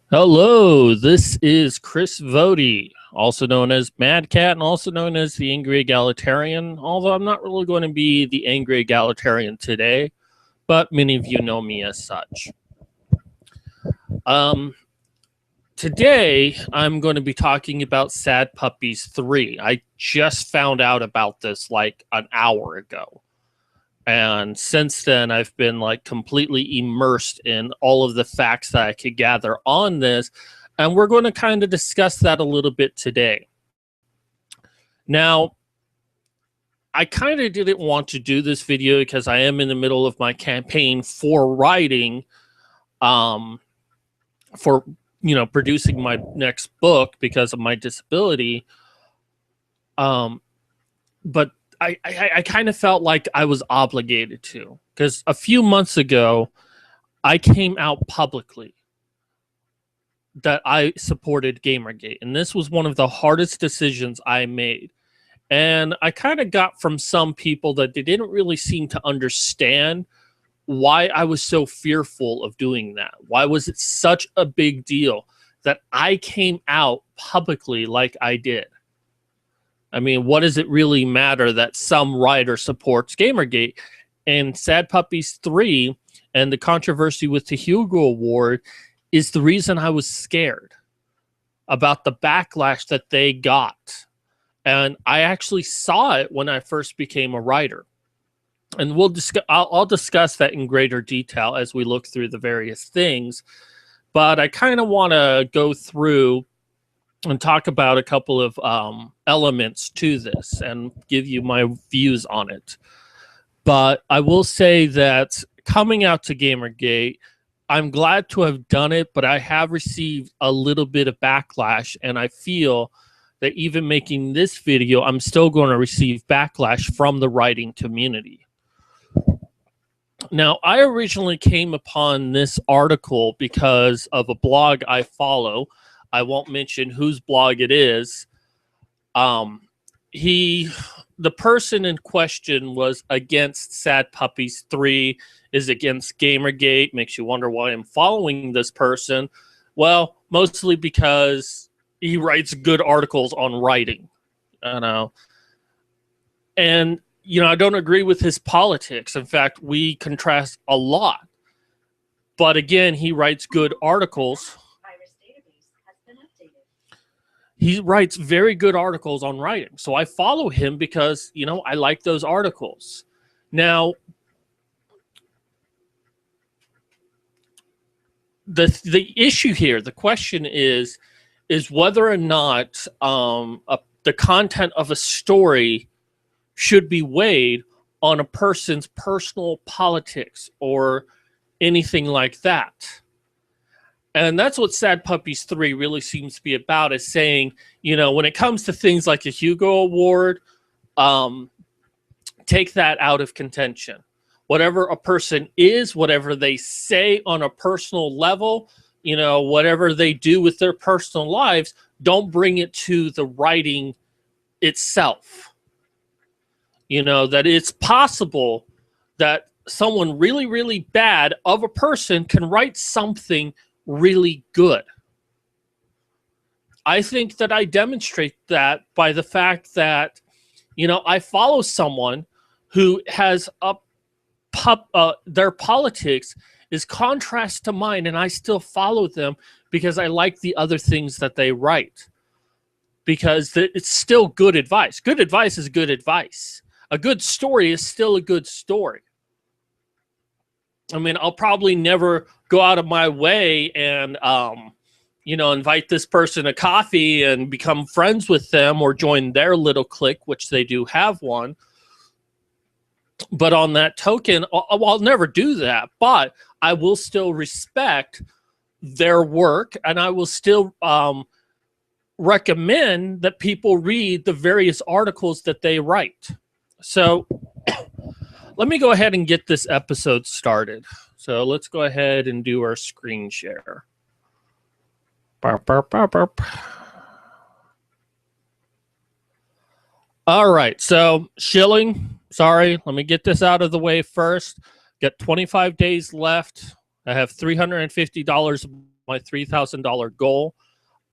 Hello, this is Chris Vody, also known as Mad Cat and also known as the Angry Egalitarian, although I'm not really going to be the Angry Egalitarian today, but many of you know me as such. Um, Today, I'm going to be talking about Sad Puppies 3. I just found out about this like an hour ago. And since then, I've been like completely immersed in all of the facts that I could gather on this. And we're going to kind of discuss that a little bit today. Now, I kind of didn't want to do this video because I am in the middle of my campaign for writing, for producing my next book because of my disability. But I kind of felt like I was obligated to, because a few months ago, I came out publicly that I supported Gamergate. And this was one of the hardest decisions I made. And I kind of got from some people that they didn't really seem to understand why I was so fearful of doing that. Why was it such a big deal that I came out publicly like I did? I mean, what does it really matter that some writer supports Gamergate? And Sad Puppies 3 and the controversy with the Hugo Award is the reason I was scared about the backlash that they got. And I actually saw it when I first became a writer. And I'll discuss that in greater detail as we look through the various things. But I kind of want to go through and talk about a couple of elements to this and give you my views on it. But I will say that coming out to Gamergate, I'm glad to have done it, but I have received a little bit of backlash, and I feel that even making this video, I'm still going to receive backlash from the writing community. Now, I originally came upon this article because of a blog I follow. I won't mention whose blog it is. The person in question was against Sad Puppies 3, is against Gamergate. Makes you wonder why I'm following this person. Well, mostly because he writes good articles on writing. And I don't agree with his politics. In fact, we contrast a lot. But again, he writes good articles. He writes very good articles on writing. So I follow him because, I like those articles. Now, the issue here, the question is whether or not the content of a story should be weighed on a person's personal politics or anything like that. And that's what Sad Puppies 3 really seems to be about, is saying, when it comes to things like a Hugo Award, take that out of contention. Whatever a person is, whatever they say on a personal level, whatever they do with their personal lives, don't bring it to the writing itself. That it's possible that someone really, really bad of a person can write something really good. I think that I demonstrate that by the fact that, I follow someone who has their politics is contrast to mine, and I still follow them because I like the other things that they write. Because it's still good advice. Good advice is good advice. A good story is still a good story. I mean, I'll probably never go out of my way and, invite this person a coffee and become friends with them or join their little clique, which they do have one. But on that token, I'll never do that. But I will still respect their work, and I will still recommend that people read the various articles that they write. So let me go ahead and get this episode started. So let's go ahead and do our screen share. Burp, burp, burp, burp. All right, so shilling. Sorry, let me get this out of the way first. Got 25 days left. I have $350 my $3,000 goal.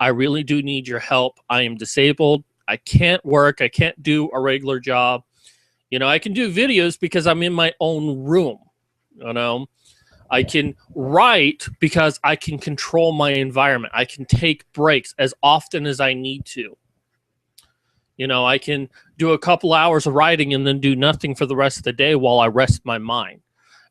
I really do need your help. I am disabled. I can't work. I can't do a regular job. You know, I can do videos because I'm in my own room. You know, I can write because I can control my environment. I can take breaks as often as I need to. You know, I can do a couple hours of writing and then do nothing for the rest of the day while I rest my mind.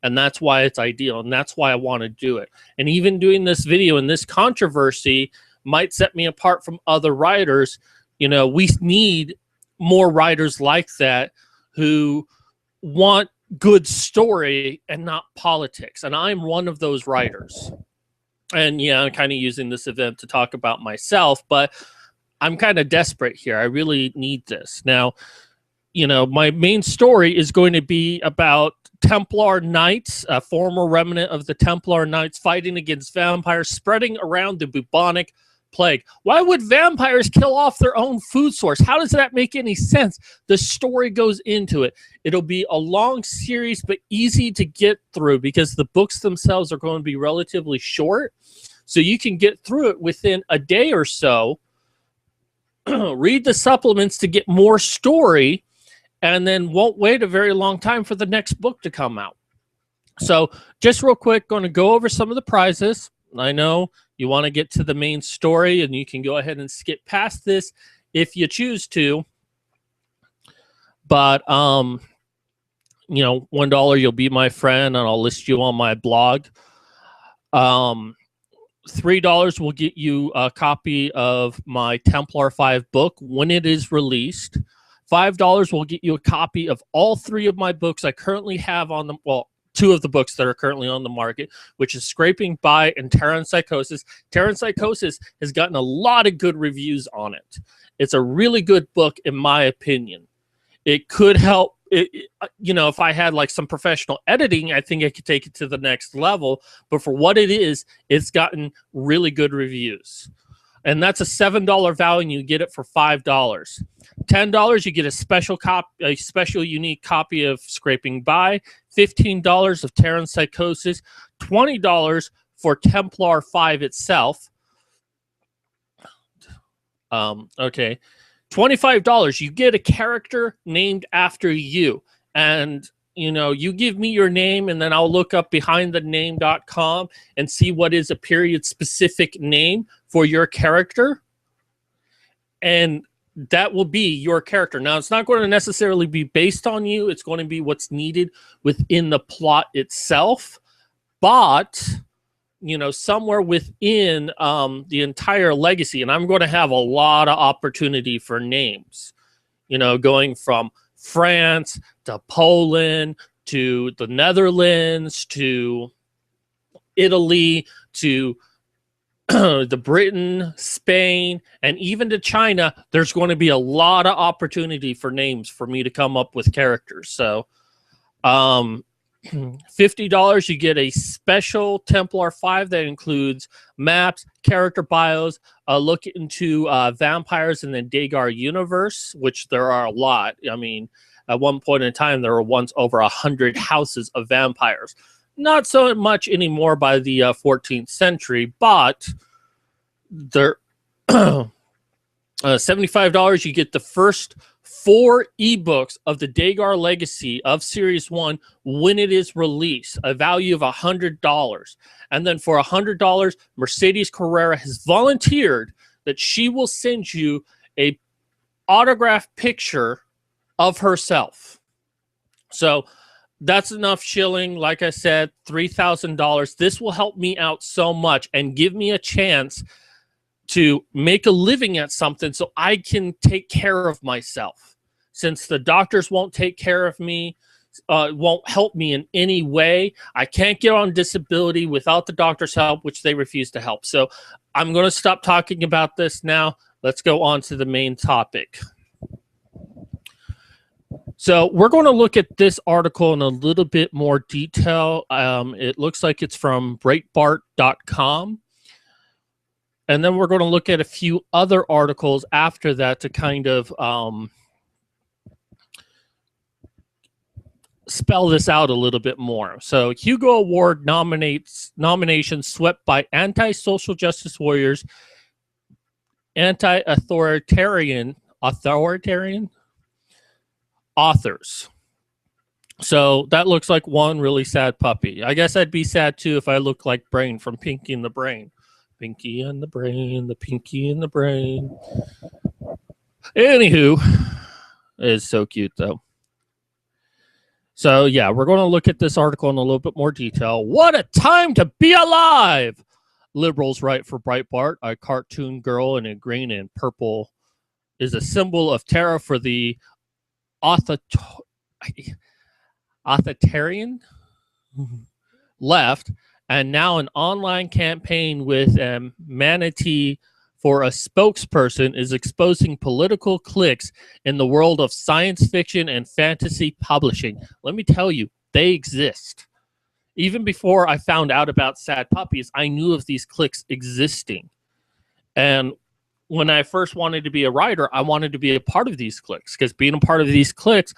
And that's why it's ideal. And that's why I want to do it. And even doing this video and this controversy might set me apart from other writers. You know, we need more writers like that who want good story and not politics. And I'm one of those writers. And yeah, I'm kind of using this event to talk about myself, but I'm kind of desperate here. I really need this. Now, you know, my main story is going to be about Templar Knights, a former remnant of the Templar Knights fighting against vampires spreading around the bubonic plague. Why would vampires kill off their own food source? How does that make any sense? The story goes into it. It'll be a long series, but easy to get through because the books themselves are going to be relatively short. So you can get through it within a day or so. Read the supplements to get more story, and then won't wait a very long time for the next book to come out. So just real quick, going to go over some of the prizes. I know you want to get to the main story, and you can go ahead and skip past this if you choose to. But, you know, $1, you'll be my friend, and I'll list you on my blog. $3 will get you a copy of my Templar 5 book when it is released. $5 will get you a copy of all 3 of my books I currently have on the, well, 2 of the books that are currently on the market, which is Scraping By and Terror and Psychosis. Terror and Psychosis has gotten a lot of good reviews on it. It's a really good book, in my opinion. It could help. You know, if I had like some professional editing, I think I could take it to the next level. But for what it is, it's gotten really good reviews. And that's a $7 value, and you get it for $5. $10, you get a special unique copy of Scraping By. $15 of Terror and Psychosis. $20 for Templar 5 itself. Okay. $25, you get a character named after you. And, you know, you give me your name, and then I'll look up behindthename.com and see what is a period-specific name for your character. And that will be your character. Now, it's not going to necessarily be based on you. It's going to be what's needed within the plot itself. But, you know, somewhere within the entire legacy, and I'm going to have a lot of opportunity for names, you know, going from France to Poland to the Netherlands to Italy to the Britain, Spain, and even to China. There's going to be a lot of opportunity for names for me to come up with characters. So, $50, you get a special Templar 5 that includes maps, character bios, a look into vampires in the Dagar universe, which there are a lot. I mean, at one point in time, there were once over 100 houses of vampires. Not so much anymore by the 14th century, but there, $75, you get the first 4 ebooks of the Dagar Legacy of Series 1 when it is released, a value of $100. And then for $100, Mercedes Carrera has volunteered that she will send you a autographed picture of herself. So that's enough shilling. Like I said, $3,000. This will help me out so much and give me a chance to make a living at something so I can take care of myself. Since the doctors won't take care of me, won't help me in any way, I can't get on disability without the doctor's help, which they refuse to help. So I'm going to stop talking about this now. Let's go on to the main topic. So we're going to look at this article in a little bit more detail. It looks like it's from Breitbart.com. And then we're going to look at a few other articles after that to kind of spell this out a little bit more. So Hugo Award nominations swept by anti-social justice warriors, anti-authoritarian authors. So that looks like one really sad puppy. I guess I'd be sad too if I looked like Brain from Pinky and the Brain. Pinky and the Brain, the Pinky and the Brain. Anywho, it is so cute though. So yeah, we're going to look at this article in a little bit more detail. What a time to be alive! Liberals write for Breitbart. A cartoon girl in a green and purple is a symbol of terror for the authoritarian left, and now an online campaign with Manatee for a spokesperson is exposing political cliques in the world of science fiction and fantasy publishing. Let me tell you, they exist. Even before I found out about Sad Puppies, I knew of these cliques existing. And when I first wanted to be a writer, I wanted to be a part of these cliques, because being a part of these cliques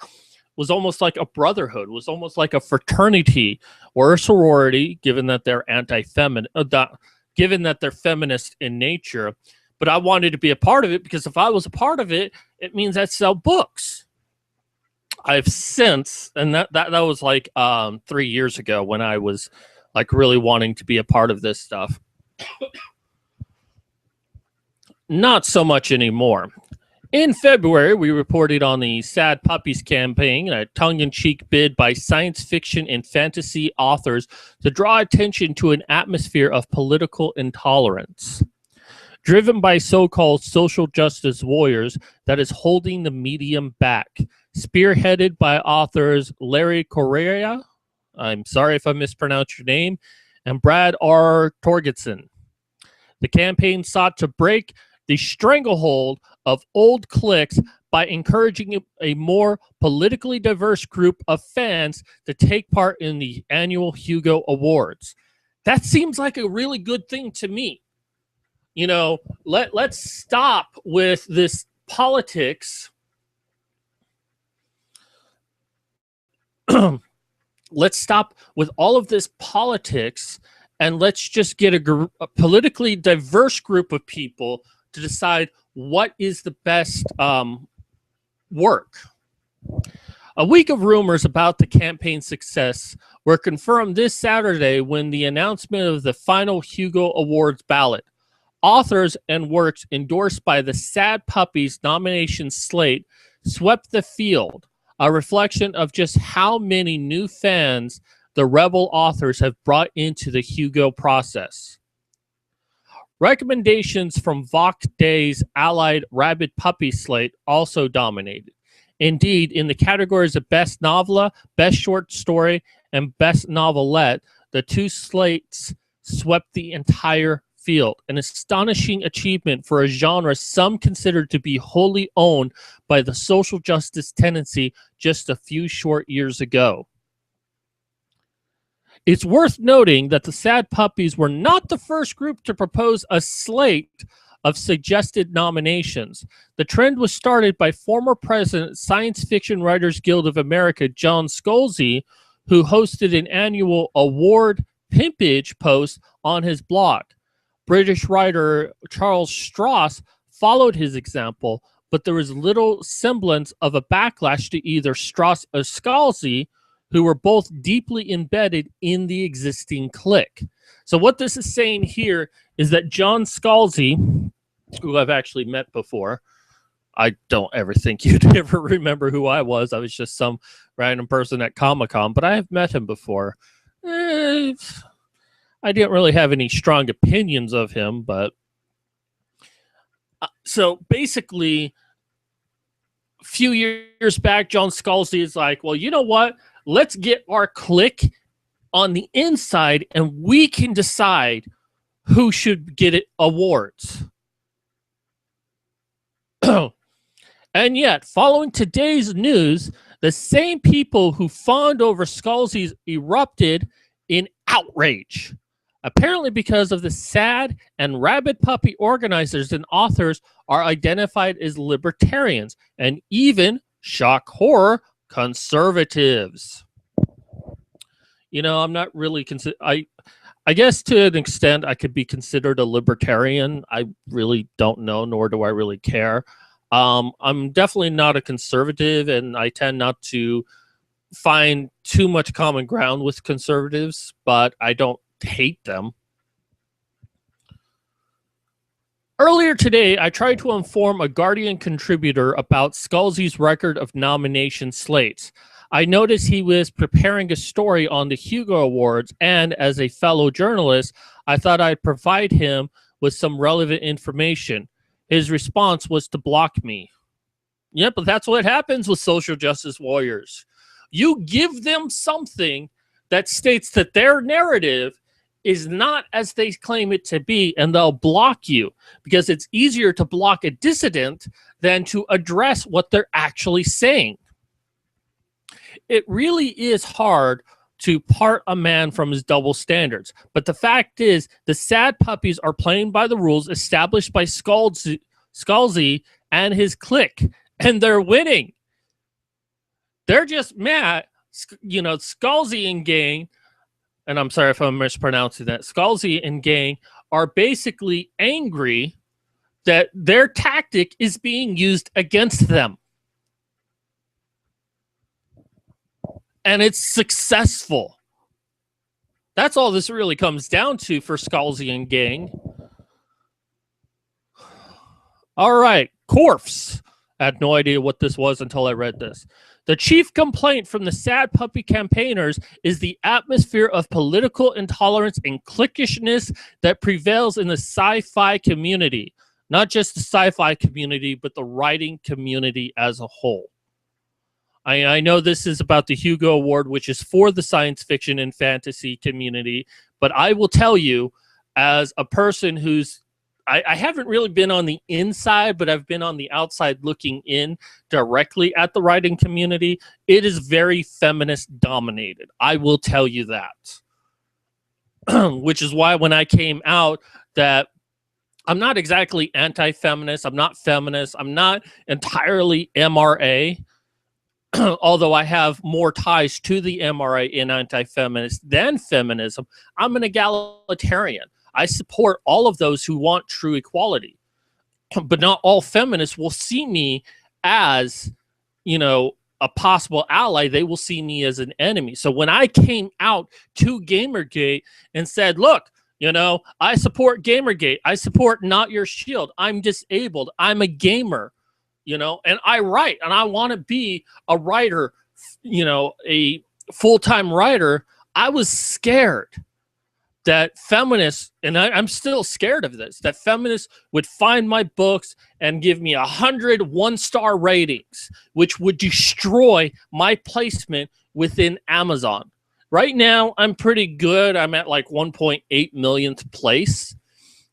was almost like a brotherhood, was almost like a fraternity or a sorority, given that they're anti-feminine, given that they're feminist in nature. But I wanted to be a part of it because if I was a part of it, it means I'd sell books. I've since, and that was like 3 years ago when I was like really wanting to be a part of this stuff. Not so much anymore. In February, we reported on the Sad Puppies campaign, a tongue-in-cheek bid by science fiction and fantasy authors to draw attention to an atmosphere of political intolerance, driven by so-called social justice warriors that is holding the medium back. Spearheaded by authors Larry Correia, I'm sorry if I mispronounced your name, and Brad R. Torgerson. The campaign sought to break the stranglehold of old cliques by encouraging a more politically diverse group of fans to take part in the annual Hugo Awards. That seems like a really good thing to me. You know, let's stop with this politics. Let's stop with all of this politics, and let's just get a politically diverse group of people to decide what is the best work. A week of rumors about the campaign's success were confirmed this Saturday when the announcement of the final Hugo Awards ballot. Authors and works endorsed by the Sad Puppies nomination slate swept the field, a reflection of just how many new fans the rebel authors have brought into the Hugo process. Recommendations from Vox Day's allied Rabid Puppy slate also dominated. Indeed, in the categories of Best Novella, Best Short Story, and Best Novelette, the two slates swept the entire field, an astonishing achievement for a genre some considered to be wholly owned by the social justice tendency just a few short years ago. It's worth noting that the Sad Puppies were not the first group to propose a slate of suggested nominations. The trend was started by former president, Science Fiction Writers Guild of America, John Scalzi, who hosted an annual award pimpage post on his blog. British writer Charles Stross followed his example, but there was little semblance of a backlash to either Stross or Scalzi, who were both deeply embedded in the existing clique. So what this is saying here is that John Scalzi, who I've actually met before, I don't ever think you'd ever remember who I was. I was just some random person at Comic-Con, but I have met him before. I didn't really have any strong opinions of him, but so basically a few years back, John Scalzi is like, well, you know what? Let's get our clique on the inside and we can decide who should get it awards. And yet, following today's news, the same people who fawned over Scalzi's erupted in outrage. Apparently because of the Sad and Rabid Puppy organizers and authors are identified as libertarians and even, shock horror, conservatives. I'm not really I guess to an extent I could be considered a libertarian. I really don't know, nor do I really care. I'm definitely not a conservative, and I tend not to find too much common ground with conservatives, but I don't hate them. Earlier today, I tried to inform a Guardian contributor about Scalzi's record of nomination slates. I noticed he was preparing a story on the Hugo Awards, and as a fellow journalist, I thought I'd provide him with some relevant information. His response was to block me. Yeah, but that's what happens with social justice warriors. You give them something that states that their narrative is not as they claim it to be, and they'll block you because it's easier to block a dissident than to address what they're actually saying. It really is hard to part a man from his double standards. But the fact is, the Sad Puppies are playing by the rules established by Scalzi and his clique, and they're winning. They're just mad. Scalzi and gang, and I'm sorry if I'm mispronouncing that, Scalzi and gang are basically angry that their tactic is being used against them. And it's successful. That's all this really comes down to for Scalzi and gang. All right, Corfs. I had no idea what this was until I read this. The chief complaint from the Sad Puppy campaigners is the atmosphere of political intolerance and cliquishness that prevails in the sci-fi community. Not just the sci-fi community, but the writing community as a whole. I know this is about the Hugo Award, which is for the science fiction and fantasy community, but I will tell you, as a person who's I haven't really been on the inside, but I've been on the outside looking in directly at the writing community. It is very feminist dominated. I will tell you that. Which is why when I came out that I'm not exactly anti-feminist, I'm not feminist, I'm not entirely MRA, although I have more ties to the MRA in anti-feminist than feminism. I'm an egalitarian. I support all of those who want true equality, but not all feminists will see me as, a possible ally. They will see me as an enemy. So when I came out to Gamergate and said, look, I support Gamergate. I support Not Your Shield. I'm disabled. I'm a gamer, and I write, and I want to be a writer, a full-time writer. I was scared that feminists, and I'm still scared of this, that feminists would find my books and give me 100 one-star ratings, which would destroy my placement within Amazon. Right now, I'm pretty good. I'm at like 1.8 millionth place,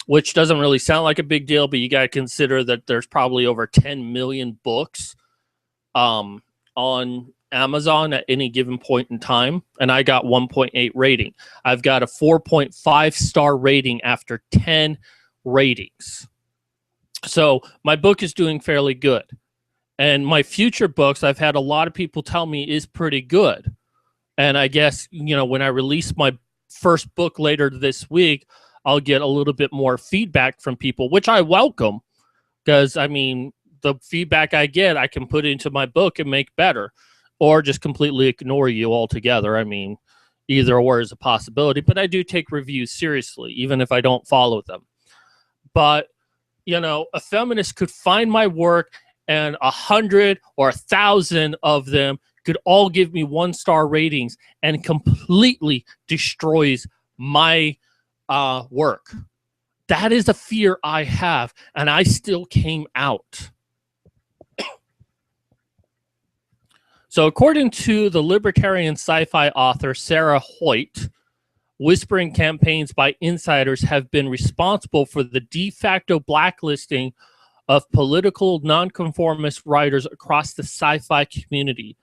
which doesn't really sound like a big deal, but you got to consider that there's probably over 10 million books on Amazon at any given point in time, and I got 1.8 rating. I've got a 4.5 star rating after 10 ratings. So my book is doing fairly good. And my future books, I've had a lot of people tell me is pretty good. And I guess, when I release my first book later this week, I'll get a little bit more feedback from people, which I welcome, because, the feedback I get, I can put into my book and make better. Or just completely ignore you altogether. Either or is a possibility, but I do take reviews seriously, even if I don't follow them. But, a feminist could find my work and 100 or 1,000 of them could all give me one-star ratings and completely destroys my work. That is a fear I have, and I still came out. So according to the libertarian sci-fi author Sarah Hoyt, whispering campaigns by insiders have been responsible for the de facto blacklisting of political nonconformist writers across the sci-fi community.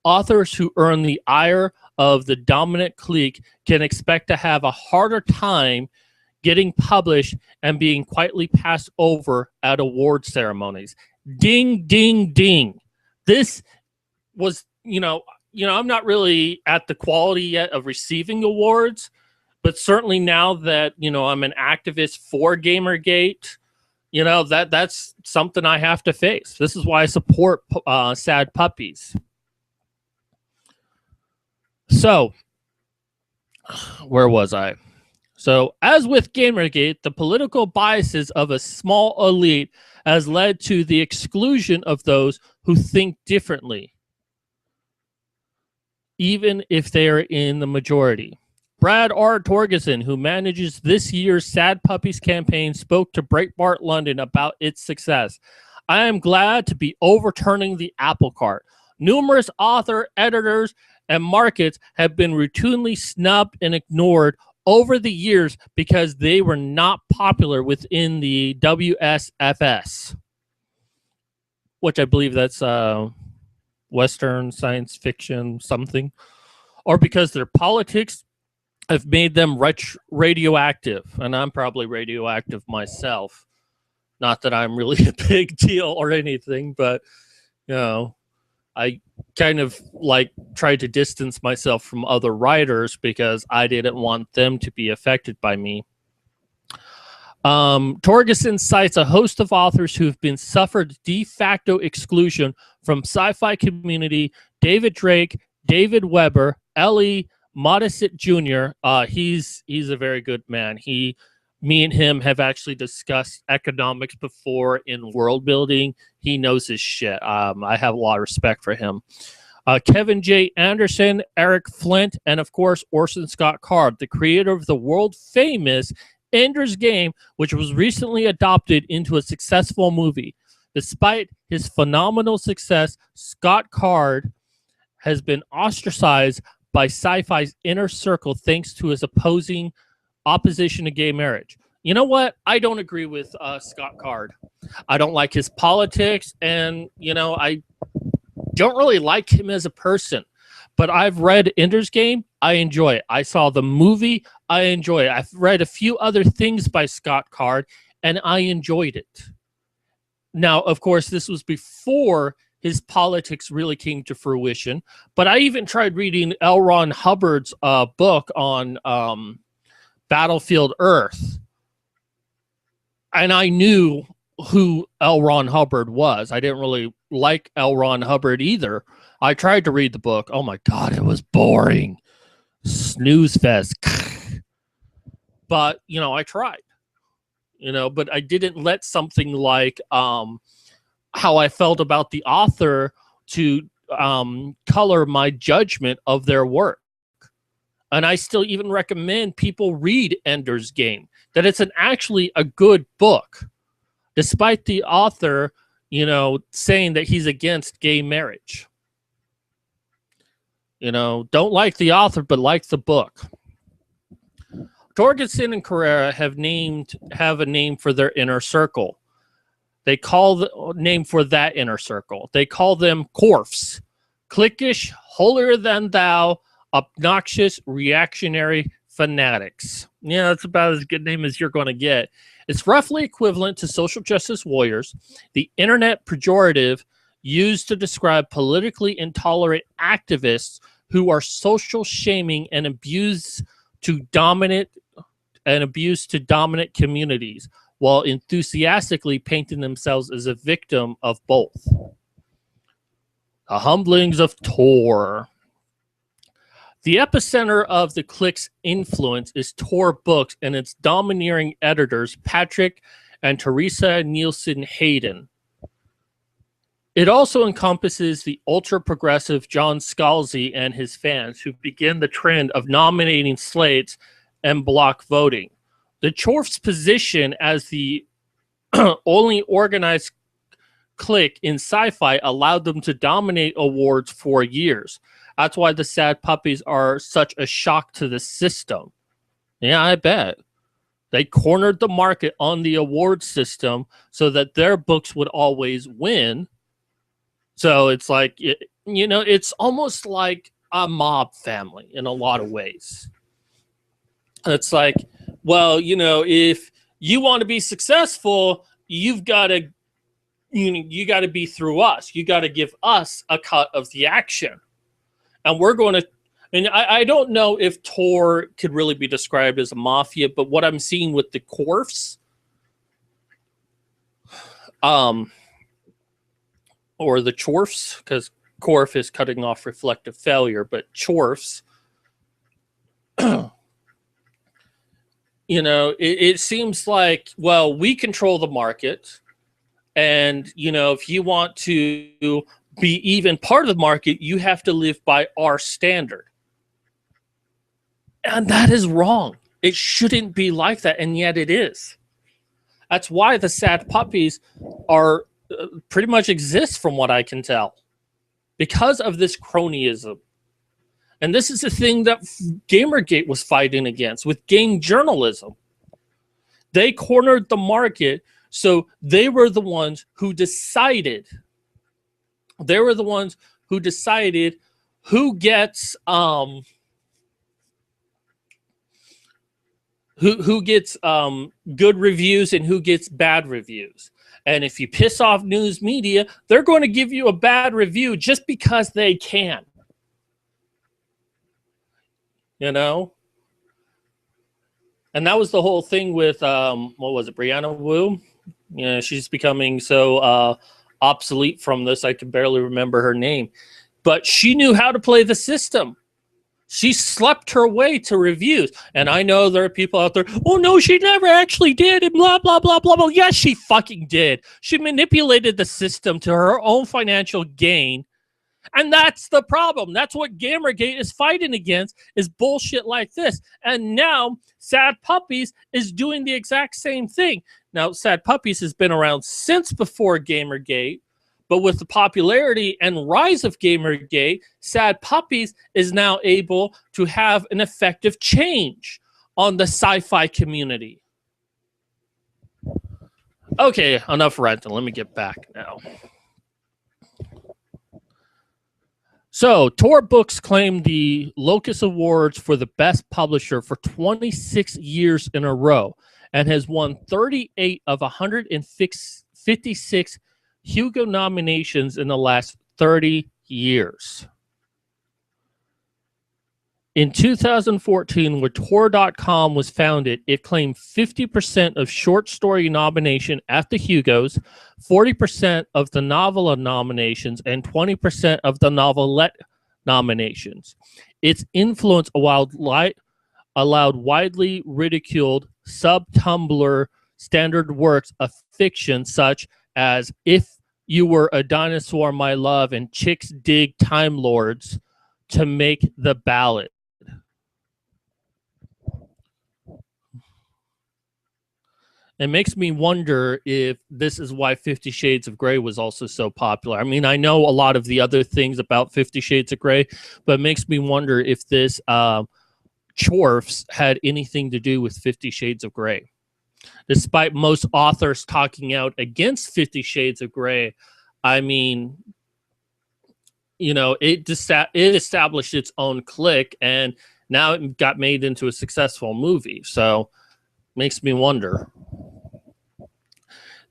Authors who earn the ire of the dominant clique can expect to have a harder time getting published and being quietly passed over at award ceremonies. Ding, ding, ding. This was, I'm not really at the quality yet of receiving awards, but certainly now that, I'm an activist for Gamergate, that's something I have to face. This is why I support Sad Puppies. So, where was I? So, as with Gamergate, the political biases of a small elite has led to the exclusion of those who think differently, even if they are in the majority. Brad R. Torgerson, who manages this year's Sad Puppies campaign, spoke to Breitbart London about its success. I am glad to be overturning the apple cart. Numerous author, editors, and markets have been routinely snubbed and ignored over the years because they were not popular within the WSFS, which I believe that's Western science fiction something, or because their politics have made them radioactive. And I'm probably radioactive myself. Not that I'm really a big deal or anything, but, I kind of tried to distance myself from other writers because I didn't want them to be affected by me. Torgerson cites a host of authors who have been suffered de facto exclusion from sci-fi community: David Drake, David Weber, L.E. Modesitt Jr. He's a very good man. Me and him have actually discussed economics before in world building. He knows his shit. I have a lot of respect for him. Kevin J. Anderson, Eric Flint, and of course Orson Scott Card, the creator of the world famous Ender's Game, which was recently adopted into a successful movie. Despite his phenomenal success, Scott Card has been ostracized by sci-fi's inner circle thanks to his opposition to gay marriage. You know what? I don't agree with Scott Card. I don't like his politics, and I don't really like him as a person. But I've read Ender's Game. I enjoy it. I saw the movie. I enjoy it. I've read a few other things by Scott Card, and I enjoyed it. Now, of course, this was before his politics really came to fruition. But I even tried reading L. Ron Hubbard's book on Battlefield Earth. And I knew who L. Ron Hubbard was. I didn't really like L. Ron Hubbard either. I tried to read the book. Oh my God, it was boring. Snooze fest. But, I tried. But I didn't let something like how I felt about the author to color my judgment of their work. And I still even recommend people read Ender's Game, that it's actually a good book, despite the author, saying that he's against gay marriage. Don't like the author, but like the book. Torgerson and Carrera have a name for their inner circle. They call the name for that inner circle. They call them Corfs, cliquish, holier than thou, obnoxious, reactionary fanatics. Yeah, that's about as good name as you're going to get. It's roughly equivalent to social justice warriors, the internet pejorative used to describe politically intolerant activists who are social shaming and abuse to dominant communities, while enthusiastically painting themselves as a victim of both. The Humblings of Tor. The epicenter of the clique's influence is Tor Books and its domineering editors, Patrick and Teresa Nielsen Hayden. It also encompasses the ultra-progressive John Scalzi and his fans, who begin the trend of nominating slates and block voting. The Chorf's position as the only organized clique in sci-fi allowed them to dominate awards for years. That's why the Sad Puppies are such a shock to the system. Yeah, I bet. They cornered the market on the award system so that their books would always win. So it's like, it's almost like a mob family in a lot of ways. It's like, well, if you want to be successful, you've got to, you got to be through us. You got to give us a cut of the action. And we're going to, and I don't know if Tor could really be described as a mafia, but what I'm seeing with the Corfs, or the Chorfs, because Corf is cutting off reflective failure, but Chorfs, it seems like, well, we control the market. And, if you want to be even part of the market, you have to live by our standard. And that is wrong. It shouldn't be like that. And yet it is. That's why the Sad Puppies are pretty much exist, from what I can tell, because of this cronyism. And this is the thing that Gamergate was fighting against with gang journalism. They cornered the market, so they were the ones who decided. They were the ones who decided who gets who gets good reviews and who gets bad reviews. And if you piss off news media, they're going to give you a bad review just because they can. And that was the whole thing with what was it, Brianna Wu? She's becoming so obsolete from this, I can barely remember her name. But she knew how to play the system. She slept her way to reviews. And I know there are people out there, oh no, she never actually did, and blah, blah, blah, blah, blah. Yes, she fucking did. She manipulated the system to her own financial gain. And that's the problem. That's what Gamergate is fighting against, is bullshit like this. And now Sad Puppies is doing the exact same thing. Now, Sad Puppies has been around since before Gamergate, but with the popularity and rise of Gamergate, Sad Puppies is now able to have an effective change on the sci-fi community. Okay, enough ranting. Let me get back now. So, Tor Books claimed the Locus Awards for the Best Publisher for 26 years in a row and has won 38 of 156 Hugo nominations in the last 30 years. In 2014, when Tor.com was founded, it claimed 50% of short story nomination at the Hugos, 40% of the novel nominations, and 20% of the novelette nominations. Its influence allowed widely ridiculed sub-Tumblr standard works of fiction such as If You Were a Dinosaur, My Love, and Chicks Dig Time Lords to make the ballot. It makes me wonder if this is why 50 Shades of Grey was also so popular. I mean, I know a lot of the other things about 50 Shades of Grey, but it makes me wonder if this Chorfs had anything to do with 50 Shades of Grey. Despite most authors talking out against 50 Shades of Grey, I mean, it established its own clique, and now it got made into a successful movie. So, makes me wonder.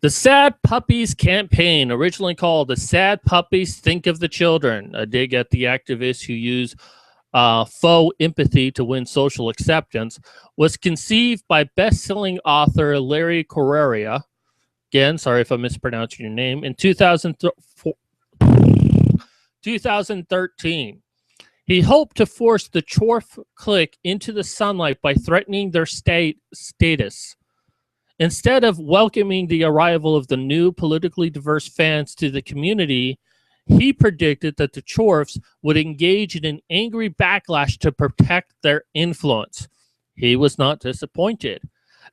The Sad Puppies campaign, originally called the Sad Puppies Think of the Children, a dig at the activists who use faux empathy to win social acceptance, was conceived by best-selling author Larry Correia. Again, sorry if I'm mispronouncing your name. In 2013. He hoped to force the Chorf clique into the sunlight by threatening their status. Instead of welcoming the arrival of the new politically diverse fans to the community, he predicted that the Chorfs would engage in an angry backlash to protect their influence. He was not disappointed.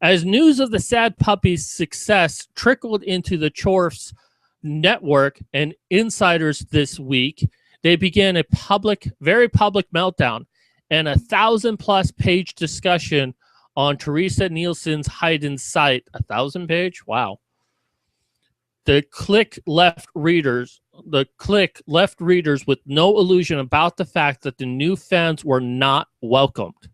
As news of the Sad Puppies' success trickled into the Chorfs' network and insiders this week, they began a very public meltdown and 1,000+ page discussion on Teresa Nielsen's Haydn's site. 1,000 page? Wow. The clique left readers with no illusion about the fact that the new fans were not welcomed.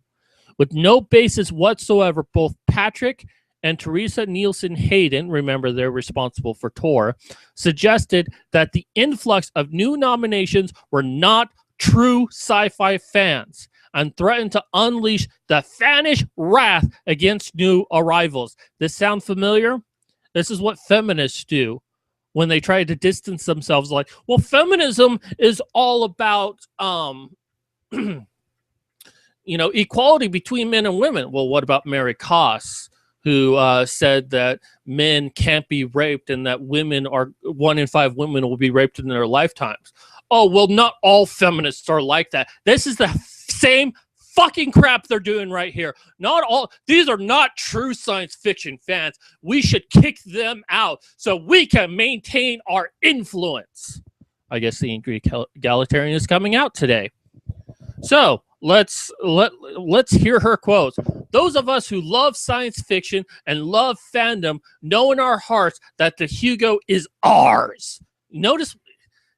With no basis whatsoever, both Patrick and Teresa Nielsen Hayden, remember they're responsible for Tor, suggested that the influx of new nominations were not true sci-fi fans and threaten to unleash the fanish wrath against new arrivals. This sound familiar? This is what feminists do when they try to distance themselves, like, well, feminism is all about equality between men and women. Well, what about Mary Koss, who said that men can't be raped and that 1 in 5 women will be raped in their lifetimes? Oh, well, not all feminists are like that. This is the same fucking crap they're doing right here. These are not true science fiction fans. We should kick them out so we can maintain our influence. I guess the angry egalitarian is coming out today. So let's hear her quotes. Those of us who love science fiction and love fandom know in our hearts that the Hugo is ours. Notice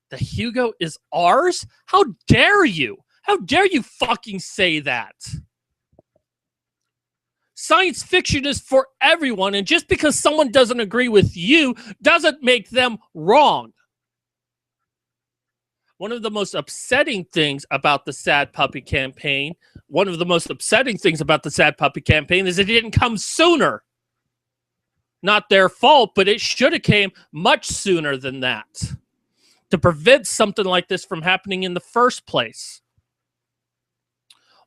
the Hugo is ours? How dare you? How dare you fucking say that? Science fiction is for everyone, and just because someone doesn't agree with you doesn't make them wrong. One of the most upsetting things about the Sad Puppy campaign, is it didn't come sooner. Not their fault, but it should have came much sooner than that to prevent something like this from happening in the first place.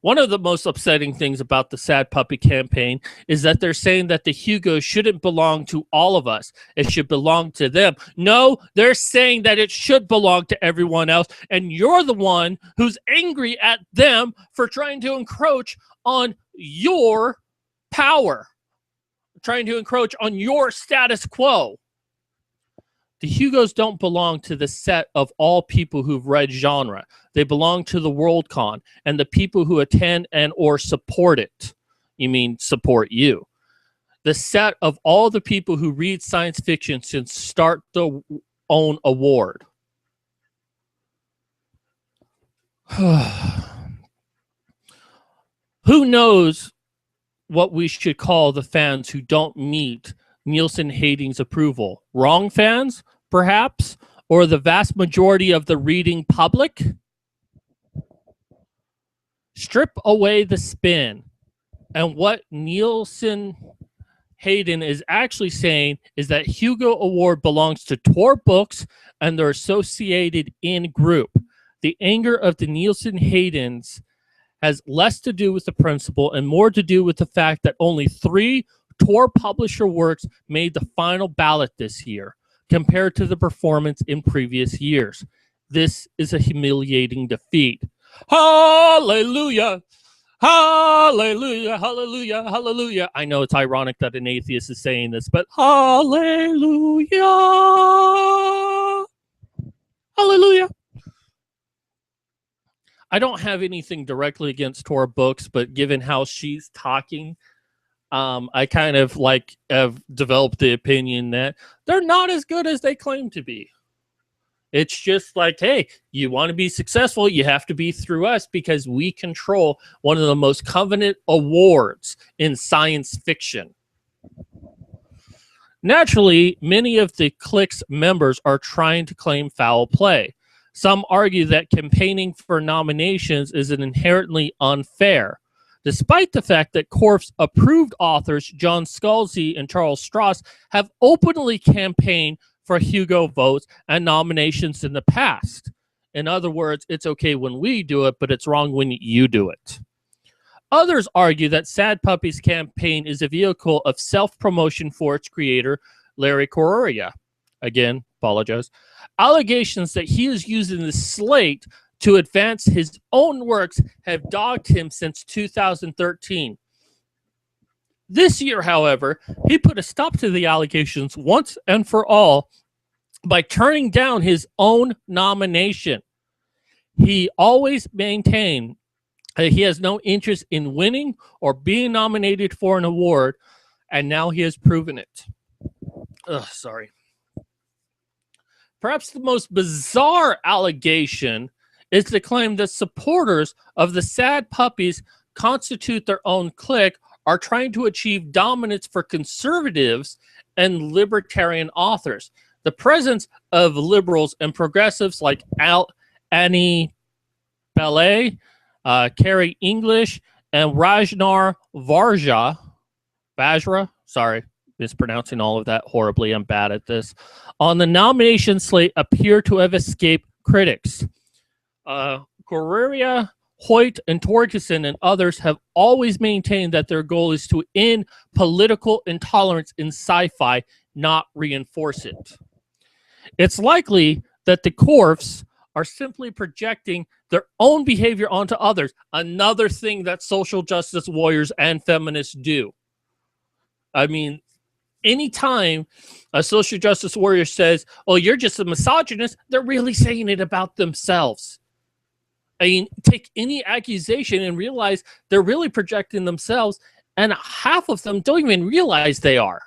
One of the most upsetting things about the Sad Puppy campaign is that they're saying that the Hugo shouldn't belong to all of us. It should belong to them. No, they're saying that it should belong to everyone else, and you're the one who's angry at them for trying to encroach on your power, trying to encroach on your status quo. The Hugos don't belong to the set of all people who've read genre. They belong to the Worldcon and the people who attend and or support it. You mean support you. The set of all the people who read science fiction since start the own award. Who knows what we should call the fans who don't meet Nielsen Hastings' approval? Wrong fans, perhaps? Or the vast majority of the reading public? Strip away the spin. And what Nielsen Hayden is actually saying is that Hugo Award belongs to Tor Books and their associated in-group. The anger of the Nielsen Haydens has less to do with the principle and more to do with the fact that only 3 Tor publisher works made the final ballot this year, compared to the performance in previous years. This is a humiliating defeat. Hallelujah! Hallelujah! Hallelujah! Hallelujah! I know it's ironic that an atheist is saying this, but hallelujah! Hallelujah! I don't have anything directly against Tor Books, but given how she's talking, I kind of have developed the opinion that they're not as good as they claim to be. It's just like, hey, you want to be successful, you have to be through us because we control one of the most coveted awards in science fiction. Naturally, many of the clique's members are trying to claim foul play. Some argue that campaigning for nominations is inherently unfair, despite the fact that Corf's approved authors John Scalzi and Charles Stross have openly campaigned for Hugo votes and nominations in the past. In other words, it's okay when we do it, but it's wrong when you do it. Others argue that Sad Puppies campaign is a vehicle of self-promotion for its creator, Larry Correia. Again, apologize. Allegations that he is using the slate to advance his own works have dogged him since 2013. This year, however, he put a stop to the allegations once and for all by turning down his own nomination. He always maintained that he has no interest in winning or being nominated for an award, and now he has proven it. Sorry. Perhaps the most bizarre allegation is the claim that supporters of the Sad Puppies constitute their own clique are trying to achieve dominance for conservatives and libertarian authors. The presence of liberals and progressives like Annie Ballet, Carrie English, and Rajnar Vajra, sorry, mispronouncing all of that horribly. I'm bad at this. On the nomination slate appear to have escaped critics. Correria, Hoyt, and Torgerson and others have always maintained that their goal is to end political intolerance in sci-fi, not reinforce it. It's likely that the Corfs are simply projecting their own behavior onto others, another thing that social justice warriors and feminists do. I mean, anytime a social justice warrior says, oh, you're just a misogynist, they're really saying it about themselves. I mean, take any accusation and realize they're really projecting themselves, and half of them don't even realize they are.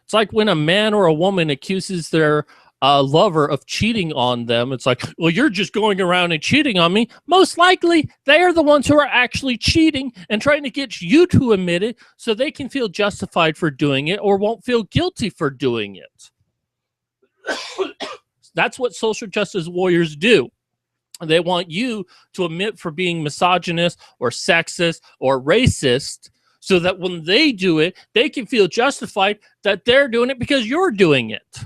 It's like when a man or a woman accuses their lover of cheating on them. It's like, well, you're just going around and cheating on me. Most likely, they are the ones who are actually cheating and trying to get you to admit it so they can feel justified for doing it or won't feel guilty for doing it. That's what social justice warriors do. They want you to admit for being misogynist or sexist or racist so that when they do it, they can feel justified that they're doing it because you're doing it.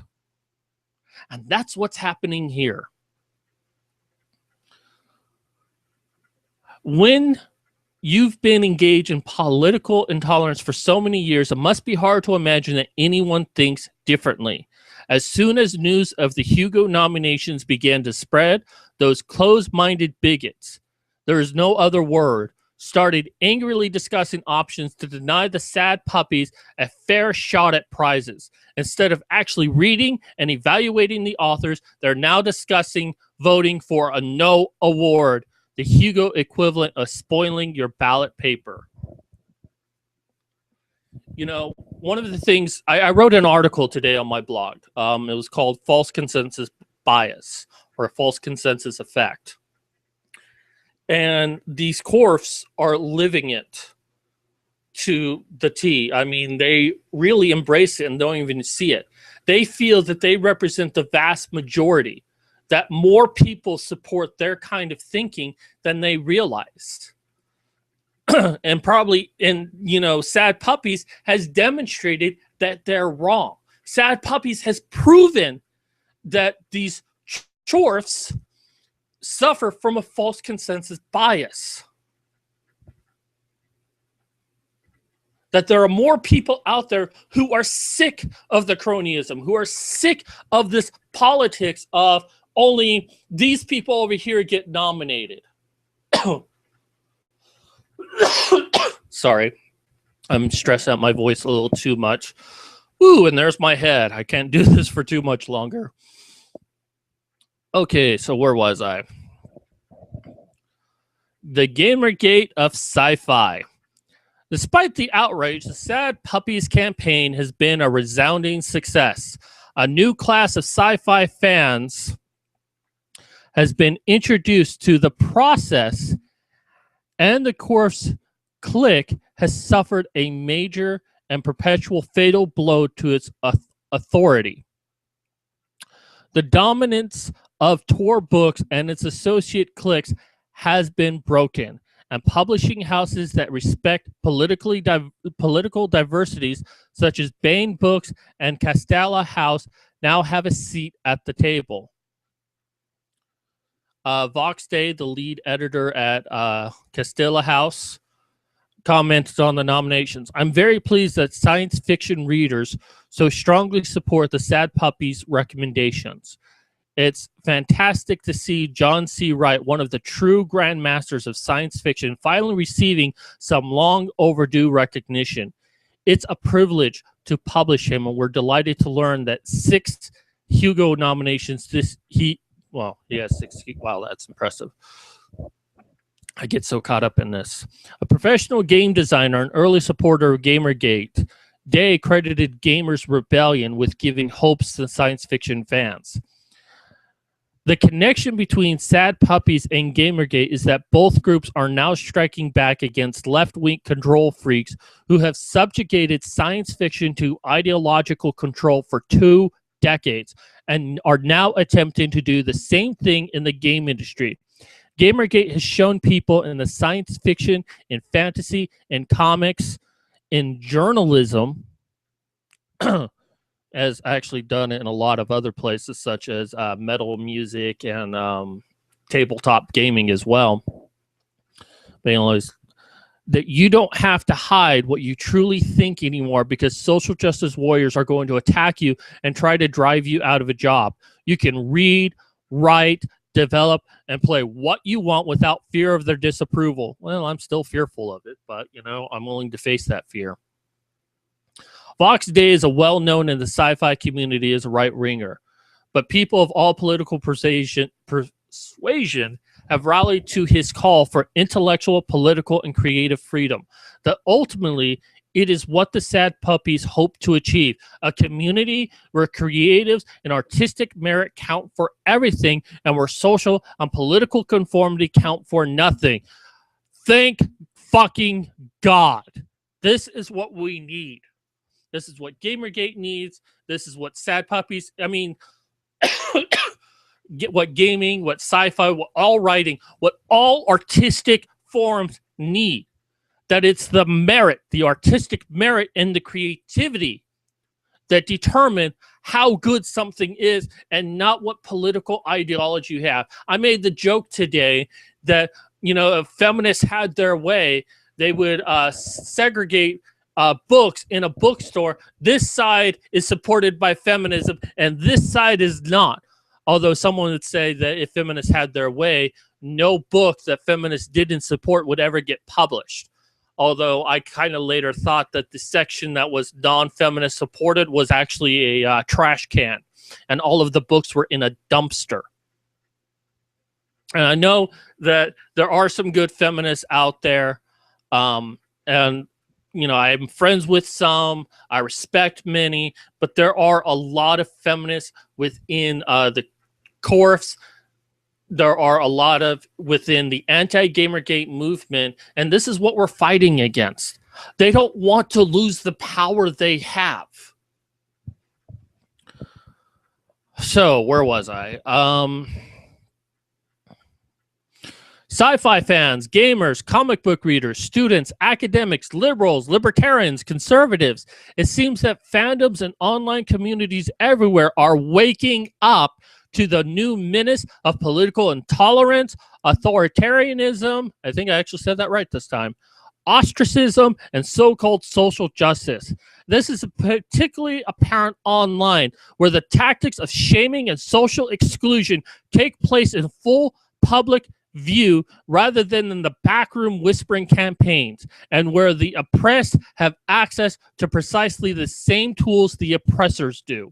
And that's what's happening here. When you've been engaged in political intolerance for so many years, it must be hard to imagine that anyone thinks differently. As soon as news of the Hugo nominations began to spread, those closed-minded bigots, there is no other word, started angrily discussing options to deny the Sad Puppies a fair shot at prizes. Instead of actually reading and evaluating the authors, they're now discussing voting for a no award, the Hugo equivalent of spoiling your ballot paper. You know, one of the things, I wrote an article today on my blog. It was called False Consensus Bias or False Consensus Effect. And these Corfs are living it to the T. I mean, they really embrace it and don't even see it. They feel that they represent the vast majority, that more people support their kind of thinking than they realized. And probably, Sad Puppies has demonstrated that they're wrong. Sad Puppies has proven that these chorfs suffer from a false consensus bias. That there are more people out there who are sick of the cronyism, who are sick of this politics of only these people over here get nominated. Sorry, I'm stressing out my voice a little too much. Ooh, and there's my head. I can't do this for too much longer. Okay, so where was I? The Gamergate of sci-fi. Despite the outrage, the Sad Puppies campaign has been a resounding success. A new class of sci-fi fans has been introduced to the process, and the Corf's clique has suffered a major and perpetual fatal blow to its authority. The dominance of Tor Books and its associate cliques has been broken, and publishing houses that respect political diversities, such as Bain Books and Castella House, now have a seat at the table. Vox Day, the lead editor at Castella House, commented on the nominations. I'm very pleased that science fiction readers so strongly support the Sad Puppies recommendations. It's fantastic to see John C. Wright, one of the true grandmasters of science fiction, finally receiving some long overdue recognition. It's a privilege to publish him, and we're delighted to learn that 6 Hugo nominations he has 6. Wow, that's impressive. I get so caught up in this. A professional game designer and early supporter of Gamergate, Day credited Gamers Rebellion with giving hopes to science fiction fans. The connection between Sad Puppies and Gamergate is that both groups are now striking back against left-wing control freaks who have subjugated science fiction to ideological control for too decades and are now attempting to do the same thing in the game industry. Gamergate has shown people in the science fiction, in fantasy, in comics, in journalism, as actually done in a lot of other places, such as metal music and tabletop gaming as well. But that you don't have to hide what you truly think anymore, because social justice warriors are going to attack you and try to drive you out of a job. You can read, write, develop, and play what you want without fear of their disapproval. Well, I'm still fearful of it, but I'm willing to face that fear. Vox Day is well-known in the sci-fi community as a right-winger, but people of all political persuasion have rallied to his call for intellectual, political, and creative freedom. That ultimately, it is what the Sad Puppies hope to achieve: a community where creatives and artistic merit count for everything, and where social and political conformity count for nothing. Thank fucking God. This is what we need. This is what Gamergate needs. This is what Sad Puppies, what gaming, what sci-fi, what all writing, what all artistic forms need. That it's the merit, the artistic merit and the creativity that determine how good something is, and not what political ideology you have. I made the joke today that, if feminists had their way, they would segregate books in a bookstore. This side is supported by feminism and this side is not. Although someone would say that if feminists had their way, no book that feminists didn't support would ever get published. Although I kind of later thought that the section that was non-feminist supported was actually a trash can, and all of the books were in a dumpster. And I know that there are some good feminists out there, and I'm friends with some, I respect many, but there are a lot of feminists within the course. There are a lot of within the anti-Gamergate movement, and this is what we're fighting against. They don't want to lose the power they have. So, where was I? Sci-fi fans, gamers, comic book readers, students, academics, liberals, libertarians, conservatives. It seems that fandoms and online communities everywhere are waking up to the new menace of political intolerance, authoritarianism, I think I actually said that right this time, ostracism, and so-called social justice. This is particularly apparent online, where the tactics of shaming and social exclusion take place in full public view rather than in the backroom whispering campaigns, and where the oppressed have access to precisely the same tools the oppressors do.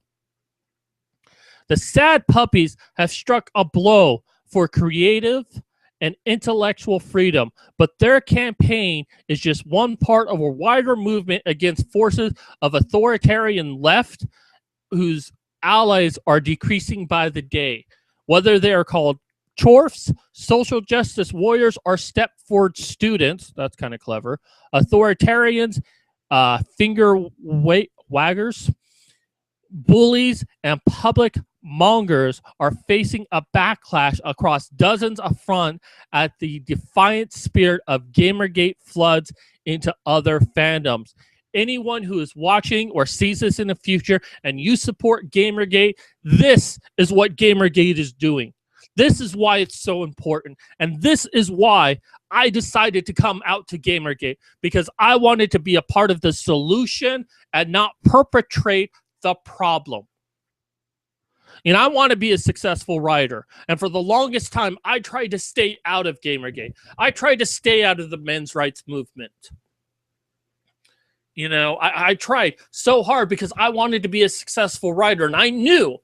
The Sad Puppies have struck a blow for creative and intellectual freedom, but their campaign is just one part of a wider movement against forces of authoritarian left whose allies are decreasing by the day. Whether they are called chorfs, social justice warriors, or step forward students, that's kind of clever, authoritarians, finger waggers, bullies, and public mongers are facing a backlash across dozens of fronts at the defiant spirit of Gamergate floods into other fandoms. Anyone who is watching or sees this in the future and you support Gamergate, this is what Gamergate is doing. This is why it's so important. And this is why I decided to come out to Gamergate, because I wanted to be a part of the solution and not perpetrate the problem. And I want to be a successful writer. And for the longest time, I tried to stay out of Gamergate. I tried to stay out of the men's rights movement. I tried so hard because I wanted to be a successful writer. And I knew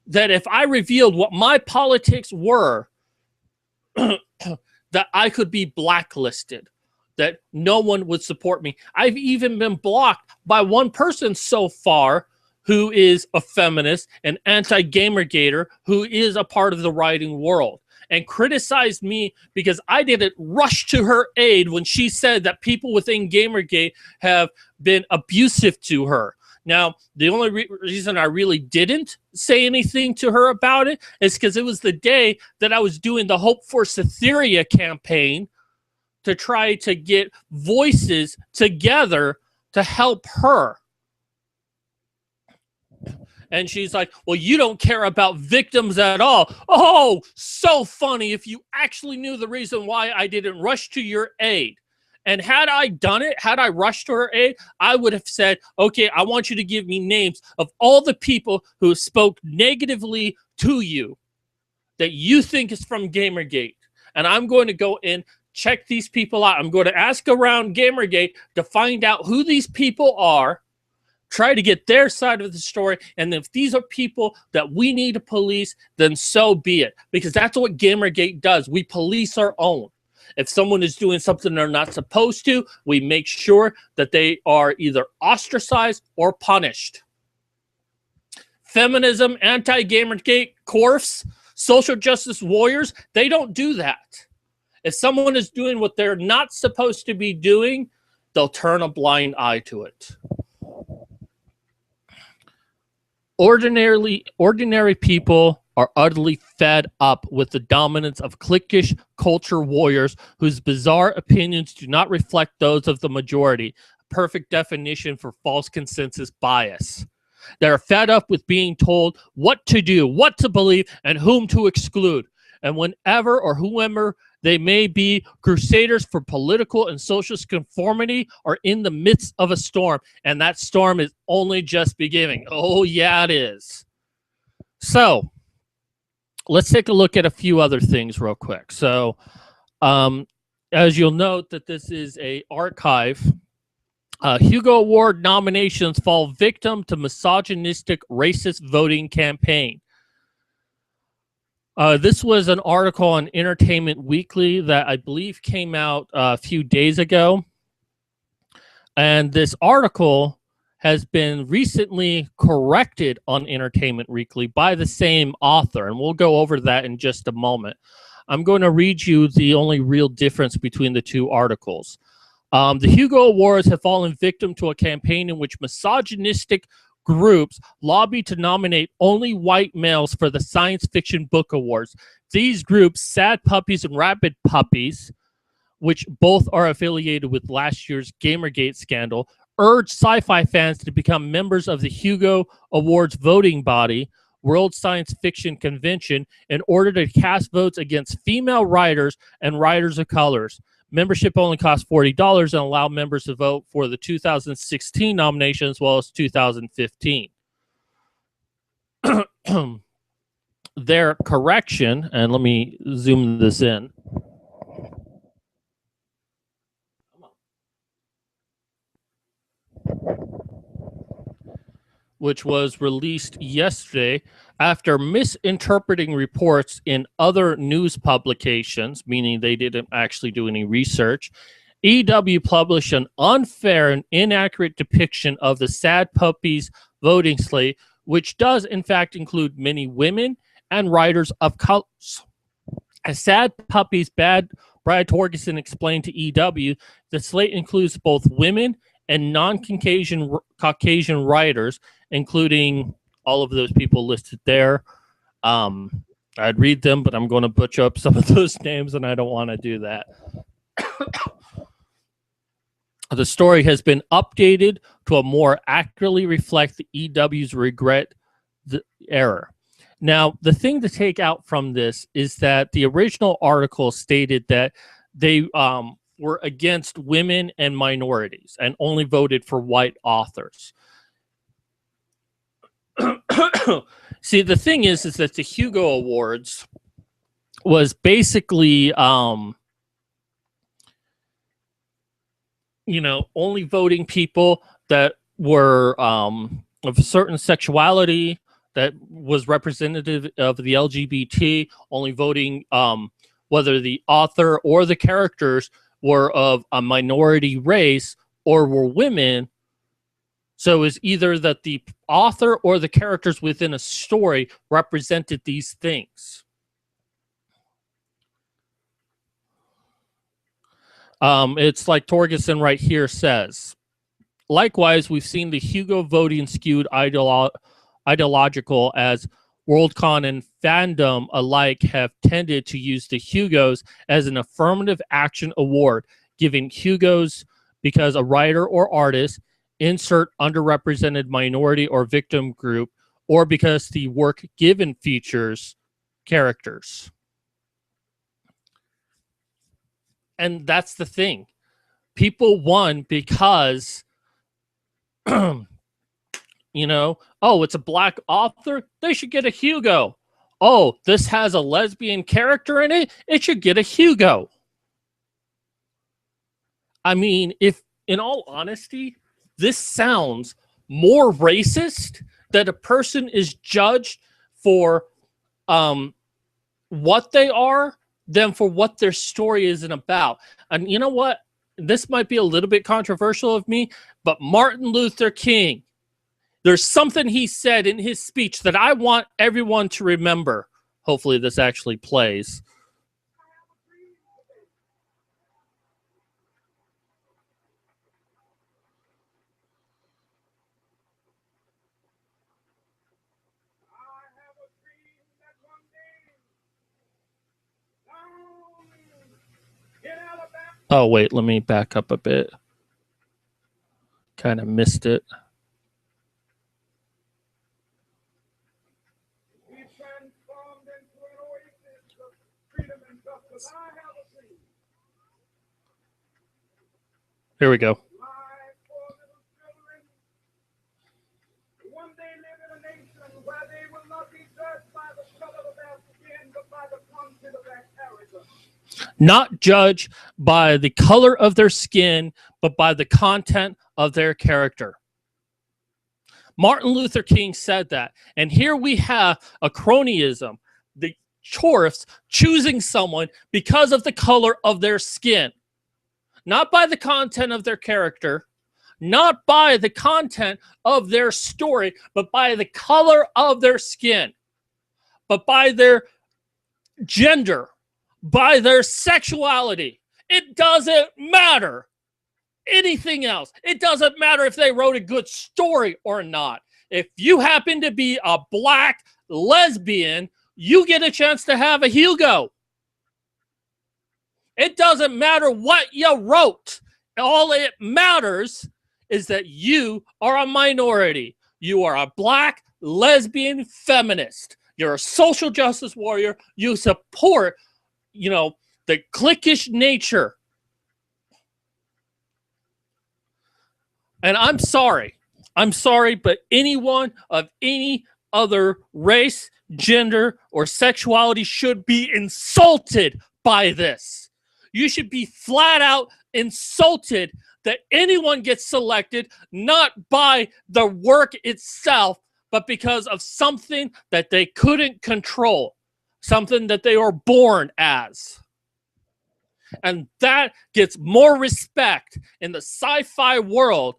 that if I revealed what my politics were, that I could be blacklisted, that no one would support me. I've even been blocked by one person so far who is a feminist, an anti-Gamergater, who is a part of the writing world, and criticized me because I didn't rush to her aid when she said that people within Gamergate have been abusive to her. Now, the only reason I really didn't say anything to her about it is because it was the day that I was doing the Hope for Cytherea campaign to try to get voices together to help her. And she's like, well, you don't care about victims at all. Oh, so funny if you actually knew the reason why I didn't rush to your aid. And had I done it, had I rushed to her aid, I would have said, okay, I want you to give me names of all the people who spoke negatively to you that you think is from Gamergate. And I'm going to go in, check these people out. I'm going to ask around Gamergate to find out who these people are, try to get their side of the story. And if these are people that we need to police, then so be it. Because that's what Gamergate does. We police our own. If someone is doing something they're not supposed to, we make sure that they are either ostracized or punished. Feminism, anti-Gamergate, CORFs, social justice warriors, they don't do that. If someone is doing what they're not supposed to be doing, they'll turn a blind eye to it. Ordinary people are utterly fed up with the dominance of cliquish culture warriors whose bizarre opinions do not reflect those of the majority, a perfect definition for false consensus bias. They're fed up with being told what to do, what to believe, and whom to exclude. And whenever or whoever they may be, crusaders for political and social conformity are in the midst of a storm, and that storm is only just beginning. Oh, yeah, it is. So, let's take a look at a few other things real quick. So, as you'll note that this is a archive, Hugo Award nominations fall victim to misogynistic, racist voting campaign. This was an article on Entertainment Weekly that I believe came out a few days ago. And this article has been recently corrected on Entertainment Weekly by the same author. And we'll go over that in just a moment. I'm going to read you the only real difference between the two articles. The Hugo Awards have fallen victim to a campaign in which misogynistic groups lobby to nominate only white males for the Science Fiction Book Awards. These groups, Sad Puppies and Rabid Puppies, which both are affiliated with last year's Gamergate scandal, urge sci-fi fans to become members of the Hugo Awards voting body, World Science Fiction Convention, in order to cast votes against female writers and writers of colors. Membership only costs $40 and allow members to vote for the 2016 nomination as well as 2015. Their correction, and let me zoom this in. Which was released yesterday after misinterpreting reports in other news publications, meaning they didn't actually do any research. EW published an unfair and inaccurate depiction of the Sad Puppies voting slate, which does in fact include many women and writers of colors. As Sad Puppies Brad Torgerson explained to EW, the slate includes both women and non-Caucasian writers, including all of those people listed there. I'd read them, but I'm going to butcher up some of those names, and I don't want to do that. The story has been updated to more accurately reflect the EW's regret the error. Now, the thing to take out from this is that the original article stated that they were against women and minorities and only voted for white authors. See, the thing is that the Hugo Awards was basically, only voting people that were of a certain sexuality that was representative of the LGBT, only voting whether the author or the characters were of a minority race or were women. So it's either that the author or the characters within a story represented these things. It's like Torgerson right here says, Likewise, we've seen the Hugo voting skewed ideological as Worldcon and fandom alike have tended to use the Hugos as an affirmative action award, giving Hugos because a writer or artist, insert underrepresented minority or victim group, or because the work given features characters. And that's the thing. People won because, you know, oh, it's a black author, they should get a Hugo. Oh, this has a lesbian character in it, it should get a Hugo. I mean, if, in all honesty, this sounds more racist that a person is judged for what they are than for what their story isn't about. And you know what? This might be a little bit controversial of me, but Martin Luther King, there's something he said in his speech that I want everyone to remember. Hopefully this actually plays. Oh, wait, let me back up a bit. Kind of missed it. Here we go. Not judged by the color of their skin, but by the content of their character. Martin Luther King said that. And here we have a cronyism, the chorus choosing someone because of the color of their skin. Not by the content of their character, not by the content of their story, but by the color of their skin, but by their gender, by their sexuality. It doesn't matter anything else. It doesn't matter if they wrote a good story or not. If you happen to be a black lesbian, you get a chance to have a Hugo. It doesn't matter what you wrote. All it matters is that you are a minority. You are a black lesbian feminist. You're a social justice warrior. You support, you know, the cliquish nature. And I'm sorry, but anyone of any other race, gender, or sexuality should be insulted by this. You should be flat out insulted that anyone gets selected, not by the work itself, but because of something that they couldn't control, something that they were born as. And that gets more respect in the sci-fi world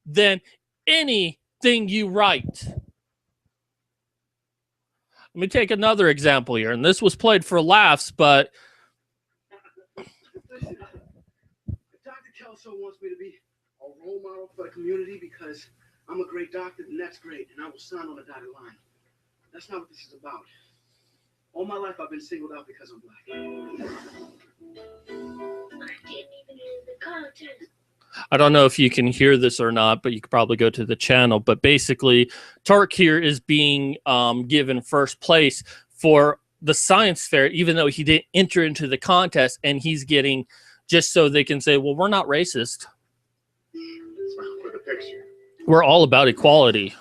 than anything you write. Let me take another example here, and this was played for laughs, but Dr. Kelso wants me to be a role model for the community because I'm a great doctor, and that's great, and I will sign on the dotted line. That's not what this is about. All my life, I've been singled out because I'm black. I didn't even hear the content. I don't know if you can hear this or not, but you could probably go to the channel. But basically, Tark here is being given first place for the science fair, even though he didn't enter into the contest, and he's getting, just so they can say, well, we're not racist. For the picture. We're all about equality.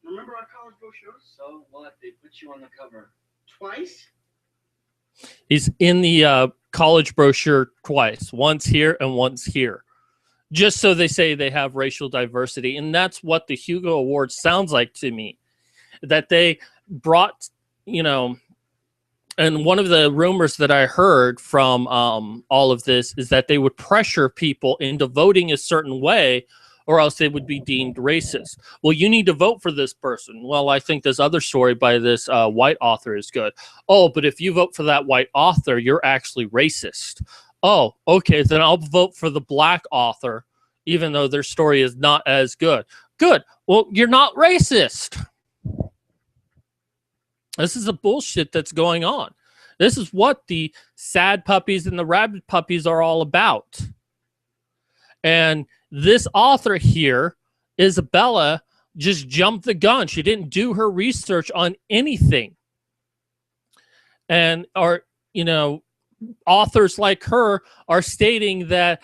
Remember our college brochures? So what? They put you on the cover. Twice? He's in the college brochure twice, once here and once here, just so they say they have racial diversity. And that's what the Hugo Award sounds like to me, that they brought, you know, and one of the rumors that I heard from all of this is that they would pressure people into voting a certain way, or else they would be deemed racist. Well, you need to vote for this person. Well, I think this other story by this white author is good. Oh, but if you vote for that white author, you're actually racist. Oh, okay, then I'll vote for the black author, even though their story is not as good. Good. Well, you're not racist. This is the bullshit that's going on. This is what the Sad Puppies and the Rabid Puppies are all about. And this author here, Isabella, just jumped the gun. She didn't do her research on anything. And authors like her are stating that,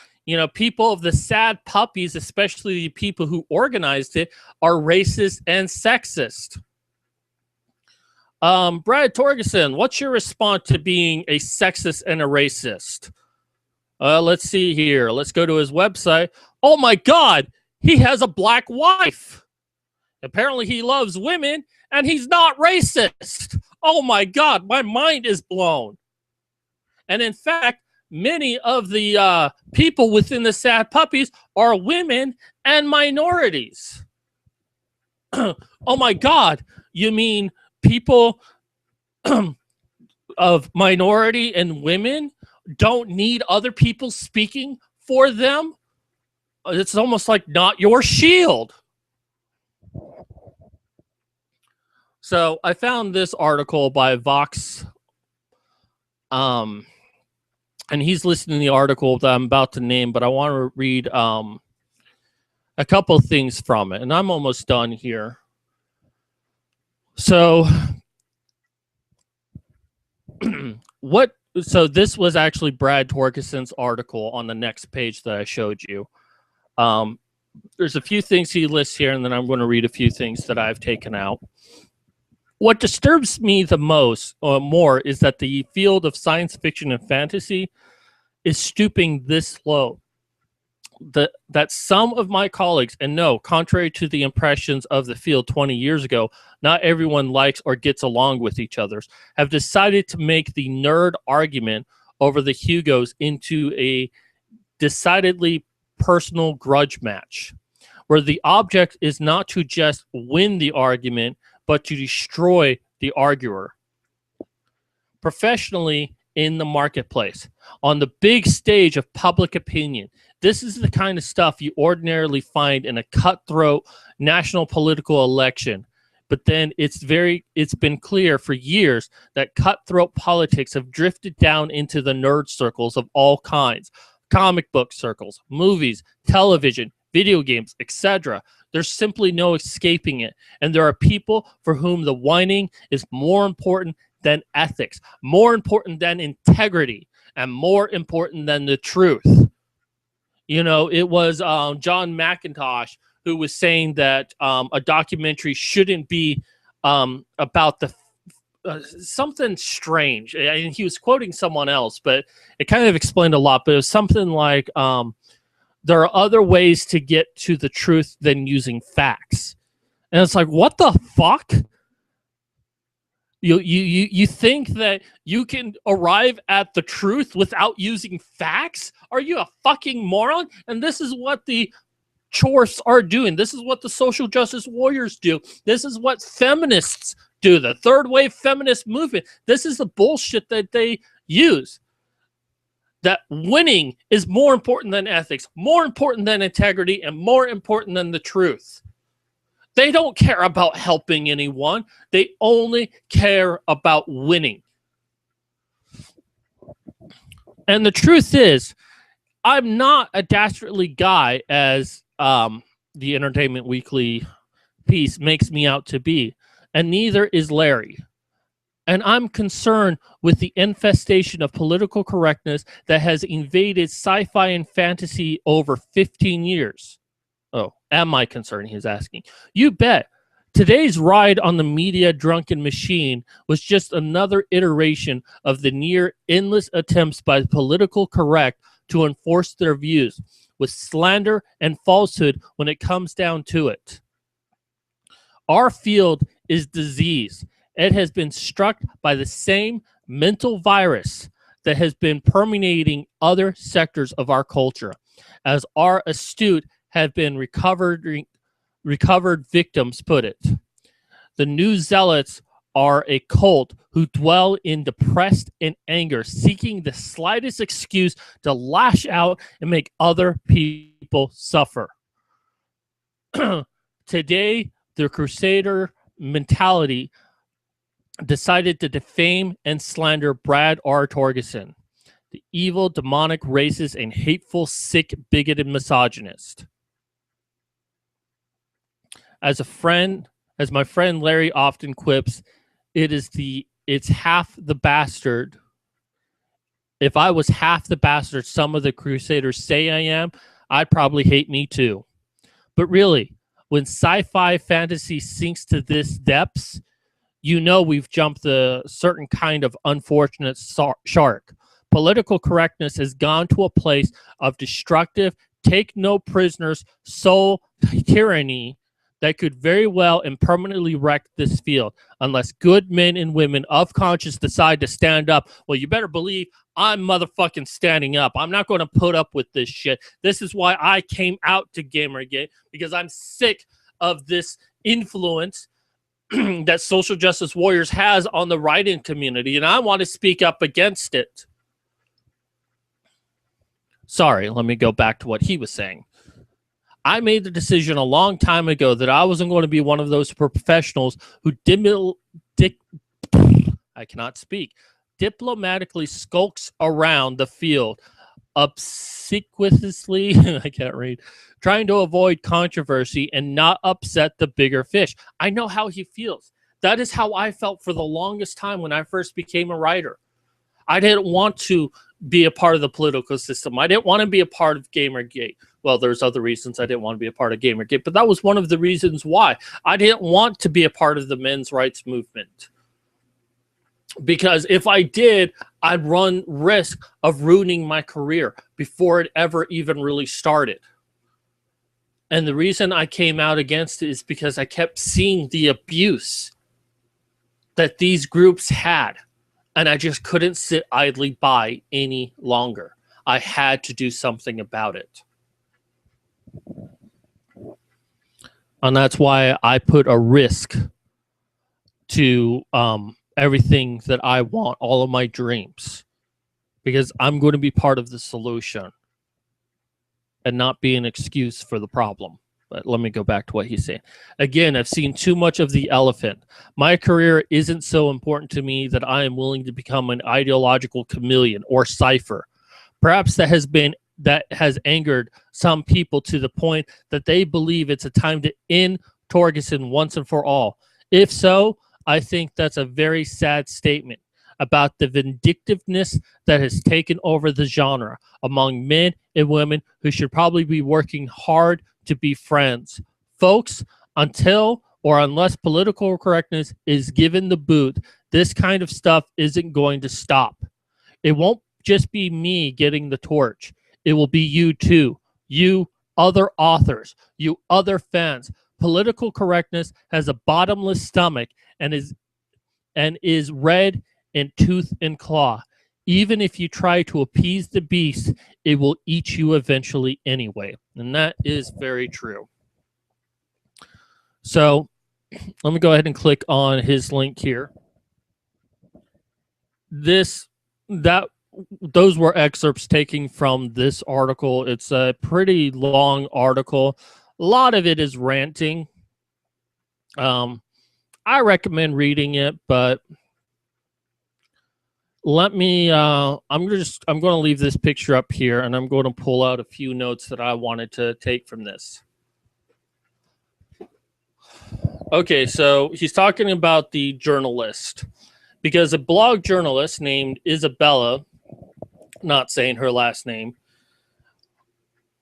people of the Sad Puppies, especially the people who organized it, are racist and sexist. Brad Torgerson, what's your response to being a sexist and a racist? Let's see here. Let's go to his website. Oh my God, he has a black wife. Apparently he loves women and he's not racist. Oh my God, my mind is blown. And in fact, many of the people within the Sad Puppies are women and minorities. Oh my God, you mean people of minority and women don't need other people speaking for them? It's almost like not your shield. So I found this article by Vox, and he's listing the article that I'm about to name, but I want to read a couple things from it, and I'm almost done here. So so this was actually Brad Torgerson's article on the next page that I showed you. There's a few things he lists here, and then I'm going to read a few things that I've taken out. What disturbs me the most or more is that the field of science fiction and fantasy is stooping this low. That some of my colleagues, and no, contrary to the impressions of the field 20 years ago, not everyone likes or gets along with each other, have decided to make the nerd argument over the Hugos into a decidedly personal grudge match, where the object is not to just win the argument, but to destroy the arguer. Professionally, in the marketplace, on the big stage of public opinion, this is the kind of stuff you ordinarily find in a cutthroat national political election. But then it's been clear for years that cutthroat politics have drifted down into the nerd circles of all kinds, comic book circles, movies, television, video games, etc. There's simply no escaping it. And there are people for whom the whining is more important than ethics, more important than integrity, and more important than the truth. It was John McIntosh who was saying that a documentary shouldn't be about the something strange. And he was quoting someone else, but it kind of explained a lot. But it was something like, there are other ways to get to the truth than using facts. And it's like, what the fuck? You think that you can arrive at the truth without using facts? Are you a fucking moron? And this is what the chores are doing. This is what the social justice warriors do. This is what feminists do. The third wave feminist movement. This is the bullshit that they use. That winning is more important than ethics, more important than integrity, and more important than the truth. They don't care about helping anyone. They only care about winning. And the truth is, I'm not a dastardly guy as the Entertainment Weekly piece makes me out to be, and neither is Larry. And I'm concerned with the infestation of political correctness that has invaded sci-fi and fantasy over 15 years. Oh, am I concerned? He's asking. You bet. Today's ride on the media drunken machine was just another iteration of the near endless attempts by the political correct to enforce their views with slander and falsehood when it comes down to it. Our field is disease. It has been struck by the same mental virus that has been permeating other sectors of our culture, as our astute have been recovered victims put it. The new zealots are a cult who dwell in depressed and anger, seeking the slightest excuse to lash out and make other people suffer. Today, the Crusader mentality decided to defame and slander Brad R. Torgerson, the evil, demonic, racist, and hateful, sick, bigoted misogynist. As my friend Larry often quips, it's half the bastard. If I was half the bastard some of the Crusaders say I am, I'd probably hate me too. But really, when sci-fi fantasy sinks to this depths, you know we've jumped a certain kind of unfortunate shark. Political correctness has gone to a place of destructive, take no prisoners, soul tyranny that could very well and permanently wreck this field unless good men and women of conscience decide to stand up. Well, you better believe I'm motherfucking standing up. I'm not going to put up with this shit. This is why I came out to Gamergate, because I'm sick of this influence that social justice warriors has on the writing community, and I want to speak up against it. Sorry, let me go back to what he was saying. I made the decision a long time ago that I wasn't going to be one of those professionals who I cannot speak. Diplomatically skulks around the field, obsequiously, I can't read, trying to avoid controversy and not upset the bigger fish. I know how he feels. That is how I felt for the longest time when I first became a writer. I didn't want to be a part of the political system. I didn't want to be a part of Gamergate. Well, there's other reasons I didn't want to be a part of Gamergate, but that was one of the reasons why. I didn't want to be a part of the men's rights movement. Because if I did, I'd run risk of ruining my career before it ever even really started. And the reason I came out against it is because I kept seeing the abuse that these groups had. And I just couldn't sit idly by any longer. I had to do something about it. And that's why I put a risk to everything that I want, all of my dreams. Because I'm going to be part of the solution and not be an excuse for the problem. But let me go back to what he's saying. Again, I've seen too much of the elephant. My career isn't so important to me that I am willing to become an ideological chameleon or cipher. Perhaps that has angered some people to the point that they believe it's a time to end Torgerson once and for all. If so, I think that's a very sad statement about the vindictiveness that has taken over the genre among men and women who should probably be working hard to be friends. Folks, until or unless political correctness is given the boot, this kind of stuff isn't going to stop. It won't just be me getting the torch. It will be you too. You other authors, you other fans. Political correctness has a bottomless stomach and is red in tooth and claw. Even if you try to appease the beast, it will eat you eventually anyway. And that is very true. So let me go ahead and click on his link here. Those were excerpts taken from this article. It's a pretty long article. A lot of it is ranting. I recommend reading it, but let me, I'm going to leave this picture up here, and I'm going to pull out a few notes that I wanted to take from this. Okay, so he's talking about the journalist, because a blog journalist named Isabella, not saying her last name,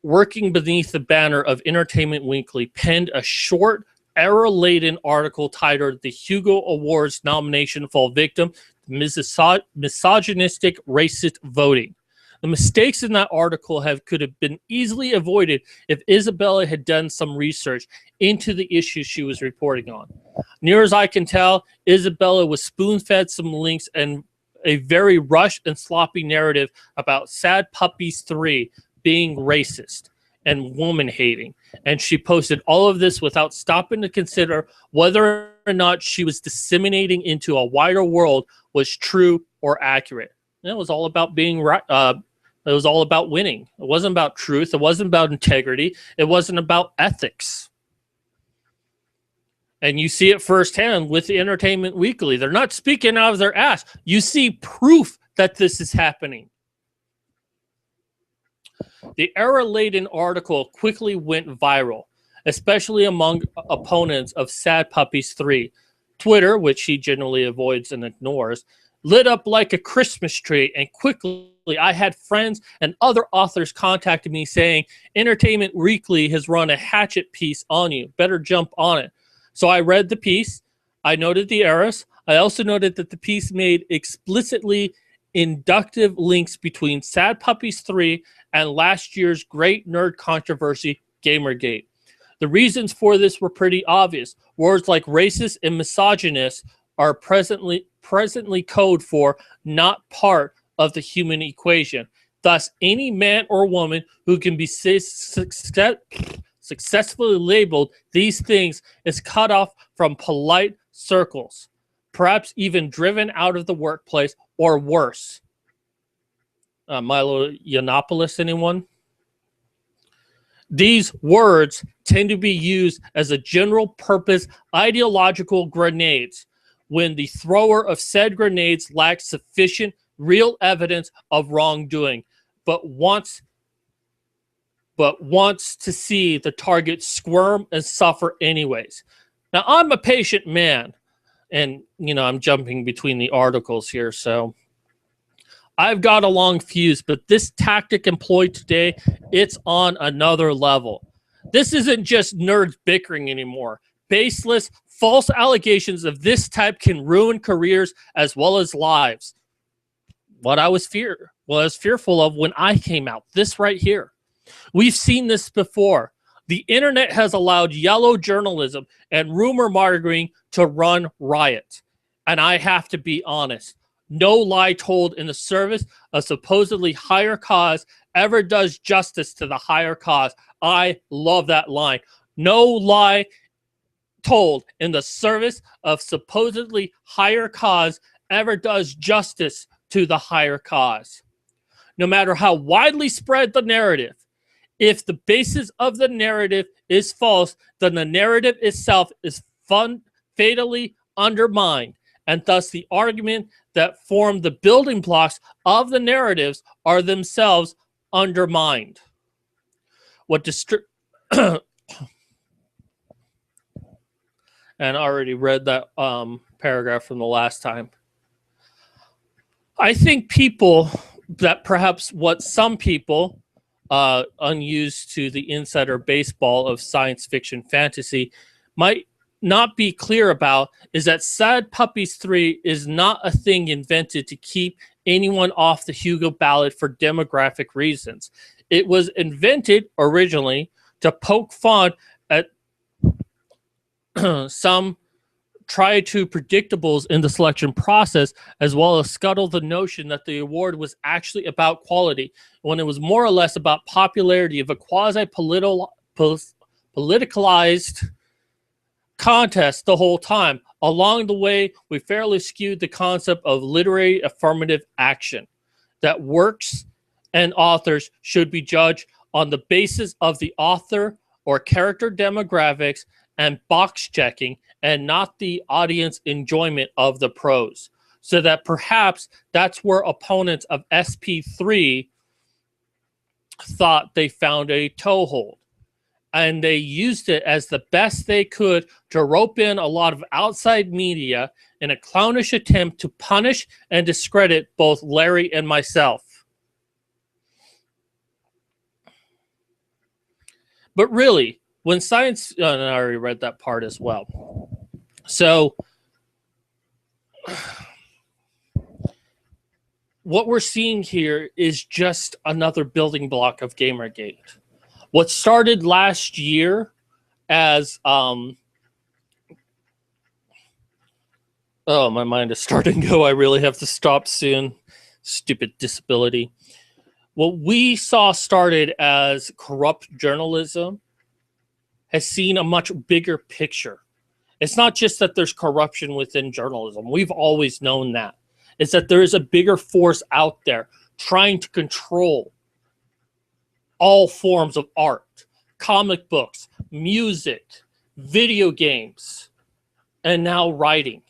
working beneath the banner of Entertainment Weekly, penned a short, error-laden article titled "The Hugo Awards Nomination Fall Victim Misogynistic Racist Voting." The mistakes in that article could have been easily avoided if Isabella had done some research into the issues she was reporting on. Near as I can tell, Isabella was spoon-fed some links and a very rushed and sloppy narrative about Sad Puppies 3 being racist. and woman hating. And she posted all of this without stopping to consider whether or not she was disseminating into a wider world was true or accurate. And it was all about being right. It was all about winning. It wasn't about truth. It wasn't about integrity. It wasn't about ethics. And you see it firsthand with the Entertainment Weekly. They're not speaking out of their ass. You see proof that this is happening. The error-laden article quickly went viral, especially among opponents of Sad Puppies 3. Twitter, which he generally avoids and ignores, lit up like a Christmas tree, and quickly I had friends and other authors contacting me saying, Entertainment Weekly has run a hatchet piece on you. Better jump on it. So I read the piece. I noted the errors. I also noted that the piece made explicitly inductive links between Sad Puppies 3 and last year's great nerd controversy, Gamergate. The reasons for this were pretty obvious. Words like racist and misogynist are presently code for not part of the human equation. Thus, any man or woman who can be successfully labeled these things is cut off from polite circles, perhaps even driven out of the workplace or worse. Milo Yiannopoulos, anyone? These words tend to be used as a general purpose ideological grenades when the thrower of said grenades lacks sufficient real evidence of wrongdoing, but wants to see the target squirm and suffer anyways. Now, I'm a patient man, and, I'm jumping between the articles here, so I've got a long fuse, but this tactic employed today, it's on another level. This isn't just nerds bickering anymore. Baseless, false allegations of this type can ruin careers as well as lives. What I was fearful of when I came out, this right here. We've seen this before. The internet has allowed yellow journalism and rumor mongering to run riot. And I have to be honest. No lie told in the service of supposedly higher cause ever does justice to the higher cause. I love that line. No lie told in the service of supposedly higher cause ever does justice to the higher cause. No matter how widely spread the narrative, if the basis of the narrative is false, then the narrative itself is fatally undermined, and thus the argument that form the building blocks of the narratives are themselves undermined. And I already read that paragraph from the last time. I think people that perhaps what some people unused to the insider baseball of science fiction fantasy might not be clear about is that Sad Puppies 3 is not a thing invented to keep anyone off the Hugo ballot for demographic reasons. It was invented originally to poke fun at some try to predictables in the selection process, as well as scuttle the notion that the award was actually about quality, when it was more or less about popularity of a quasi-politicalized contest the whole time. Along the way, we fairly skewed the concept of literary affirmative action, that works and authors should be judged on the basis of the author or character demographics and box checking, and not the audience enjoyment of the prose. So that perhaps that's where opponents of SP3 thought they found a toehold. And they used it as the best they could to rope in a lot of outside media in a clownish attempt to punish and discredit both Larry and myself. But really, when science... and I already read that part as well. So, what we're seeing here is just another building block of Gamergate. What started last year as... oh, my mind is starting to go. I really have to stop soon. Stupid disability. what we saw started as corrupt journalism has seen a much bigger picture. It's not just that there's corruption within journalism. We've always known that. It's that there is a bigger force out there trying to control all forms of art, comic books, music, video games, and now writing.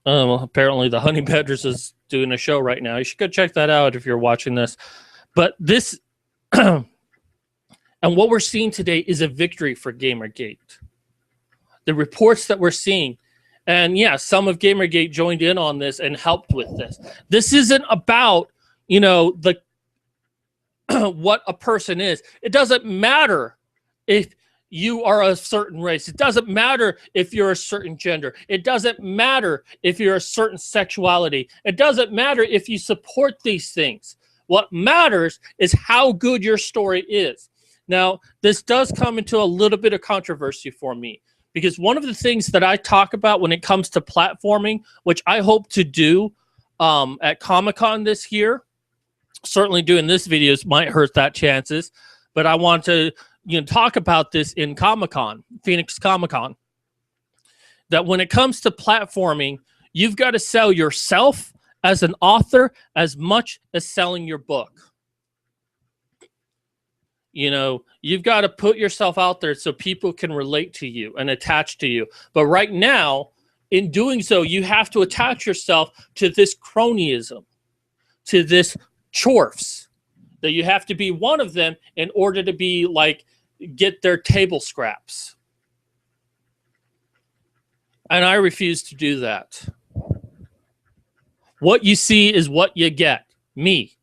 Well, apparently the Honey Badgers is doing a show right now. You should go check that out if you're watching this. But this, and what we're seeing today is a victory for Gamergate. The reports that we're seeing, and yeah, some of Gamergate joined in on this and helped with this. This isn't about, you know, the what a person is. It doesn't matter if you are a certain race. It doesn't matter if you're a certain gender. It doesn't matter if you're a certain sexuality. It doesn't matter if you support these things. What matters is how good your story is. Now, this does come into a little bit of controversy for me, because one of the things that I talk about when it comes to platforming, which I hope to do at Comic-Con this year, certainly doing this videos might hurt that chances, but I want to talk about this in Comic-Con, Phoenix Comic-Con, that when it comes to platforming, you've got to sell yourself as an author as much as selling your book. You know, you've got to put yourself out there so people can relate to you and attach to you. But right now, in doing so, you have to attach yourself to this cronyism, to this chorfs, that you have to be one of them in order to be like, get their table scraps. And I refuse to do that. What you see is what you get. Me.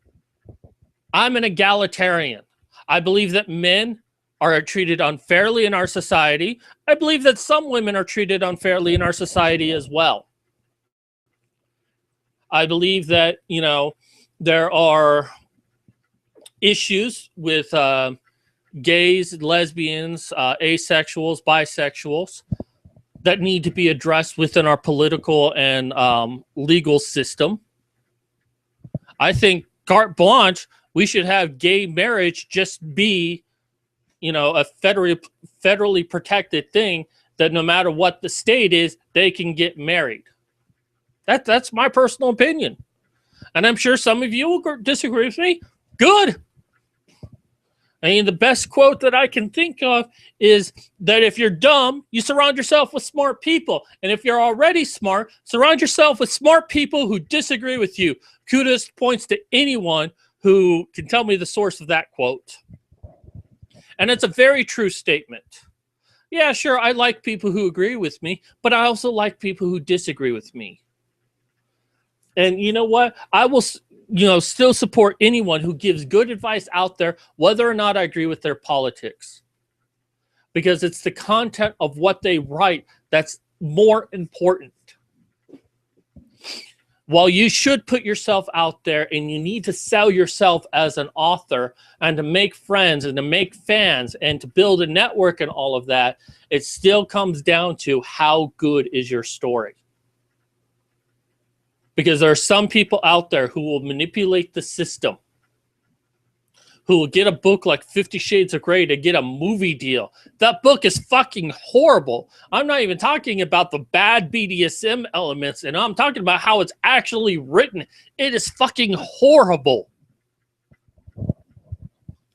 I'm an egalitarian. I believe that men are treated unfairly in our society. I believe that some women are treated unfairly in our society as well. I believe that, you know, there are issues with gays, lesbians, asexuals, bisexuals that need to be addressed within our political and legal system. I think carte blanche, we should have gay marriage just be, you know, a federally protected thing that no matter what the state is, they can get married. That's my personal opinion. And I'm sure some of you will disagree with me. Good. I mean, the best quote that I can think of is that if you're dumb, you surround yourself with smart people. And if you're already smart, surround yourself with smart people who disagree with you. Kudos points to anyone who can tell me the source of that quote. And it's a very true statement. Yeah, sure, I like people who agree with me, but I also like people who disagree with me. And you know what? I will, you know, still support anyone who gives good advice out there, whether or not I agree with their politics. Because it's the content of what they write that's more important. While you should put yourself out there and you need to sell yourself as an author and to make friends and to make fans and to build a network and all of that, it still comes down to how good is your story. Because there are some people out there who will manipulate the system, who will get a book like 50 Shades of Grey to get a movie deal. That book is fucking horrible. I'm not even talking about the bad BDSM elements, and I'm talking about how it's actually written. It is fucking horrible.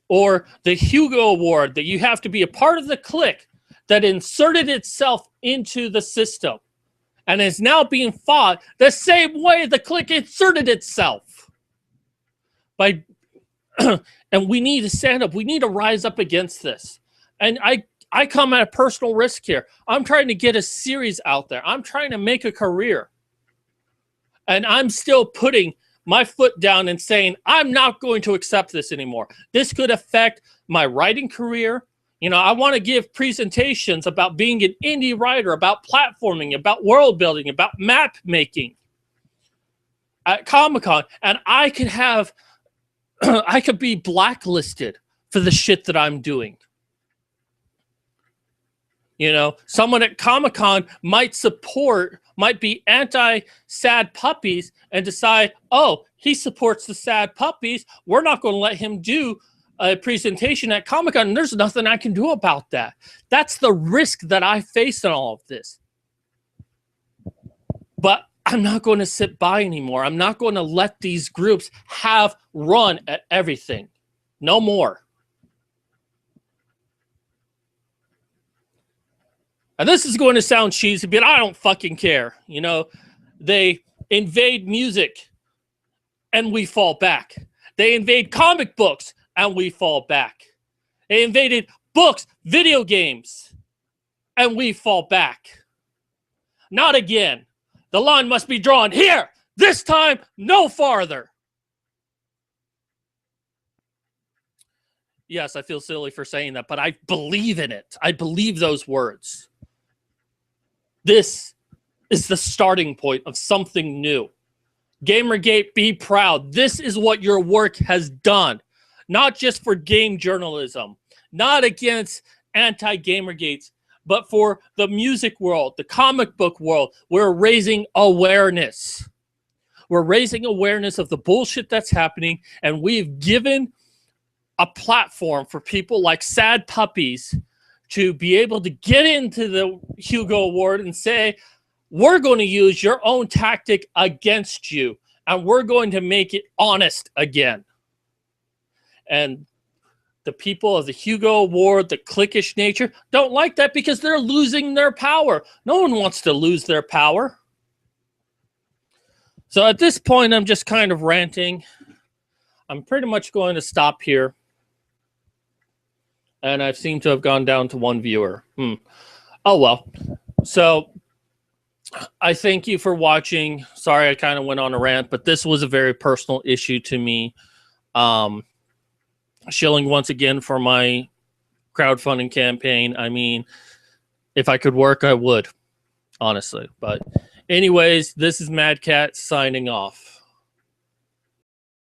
Or the Hugo Award, that you have to be a part of the clique that inserted itself into the system and is now being fought the same way the clique inserted itself. By and we need to stand up. We need to rise up against this. And I come at a personal risk here. I'm trying to get a series out there. I'm trying to make a career. And I'm still putting my foot down and saying, I'm not going to accept this anymore. This could affect my writing career. You know, I want to give presentations about being an indie writer, about platforming, about world building, about map making at Comic-Con. And I can have, I could be blacklisted for the shit that I'm doing. You know, someone at Comic-Con might be anti-Sad Puppies and decide, oh, he supports the Sad Puppies. We're not going to let him do a presentation at Comic-Con. And there's nothing I can do about that. That's the risk that I face in all of this. But I'm not going to sit by anymore. I'm not going to let these groups have run at everything. No more. And this is going to sound cheesy, but I don't fucking care. You know, they invade music and we fall back. They invade comic books and we fall back. They invaded books, video games, and we fall back. Not again. The line must be drawn here. This time, no farther. Yes, I feel silly for saying that, but I believe in it. I believe those words. This is the starting point of something new. Gamergate, be proud. This is what your work has done. Not just for game journalism, not against anti-Gamergates, but for the music world, the comic book world. We're raising awareness. We're raising awareness of the bullshit that's happening, and we've given a platform for people like Sad Puppies to be able to get into the Hugo Award and say, we're going to use your own tactic against you, and we're going to make it honest again. And the people of the Hugo Award, the cliquish nature, don't like that because they're losing their power. No one wants to lose their power. So at this point, I'm just kind of ranting. I'm pretty much going to stop here. And I seem to have gone down to one viewer. Oh, well. So I thank you for watching. Sorry, I kind of went on a rant, but this was a very personal issue to me. Shilling once again for my crowdfunding campaign. I mean, if I could work, I would, honestly. But anyways, this is Mad Cat signing off.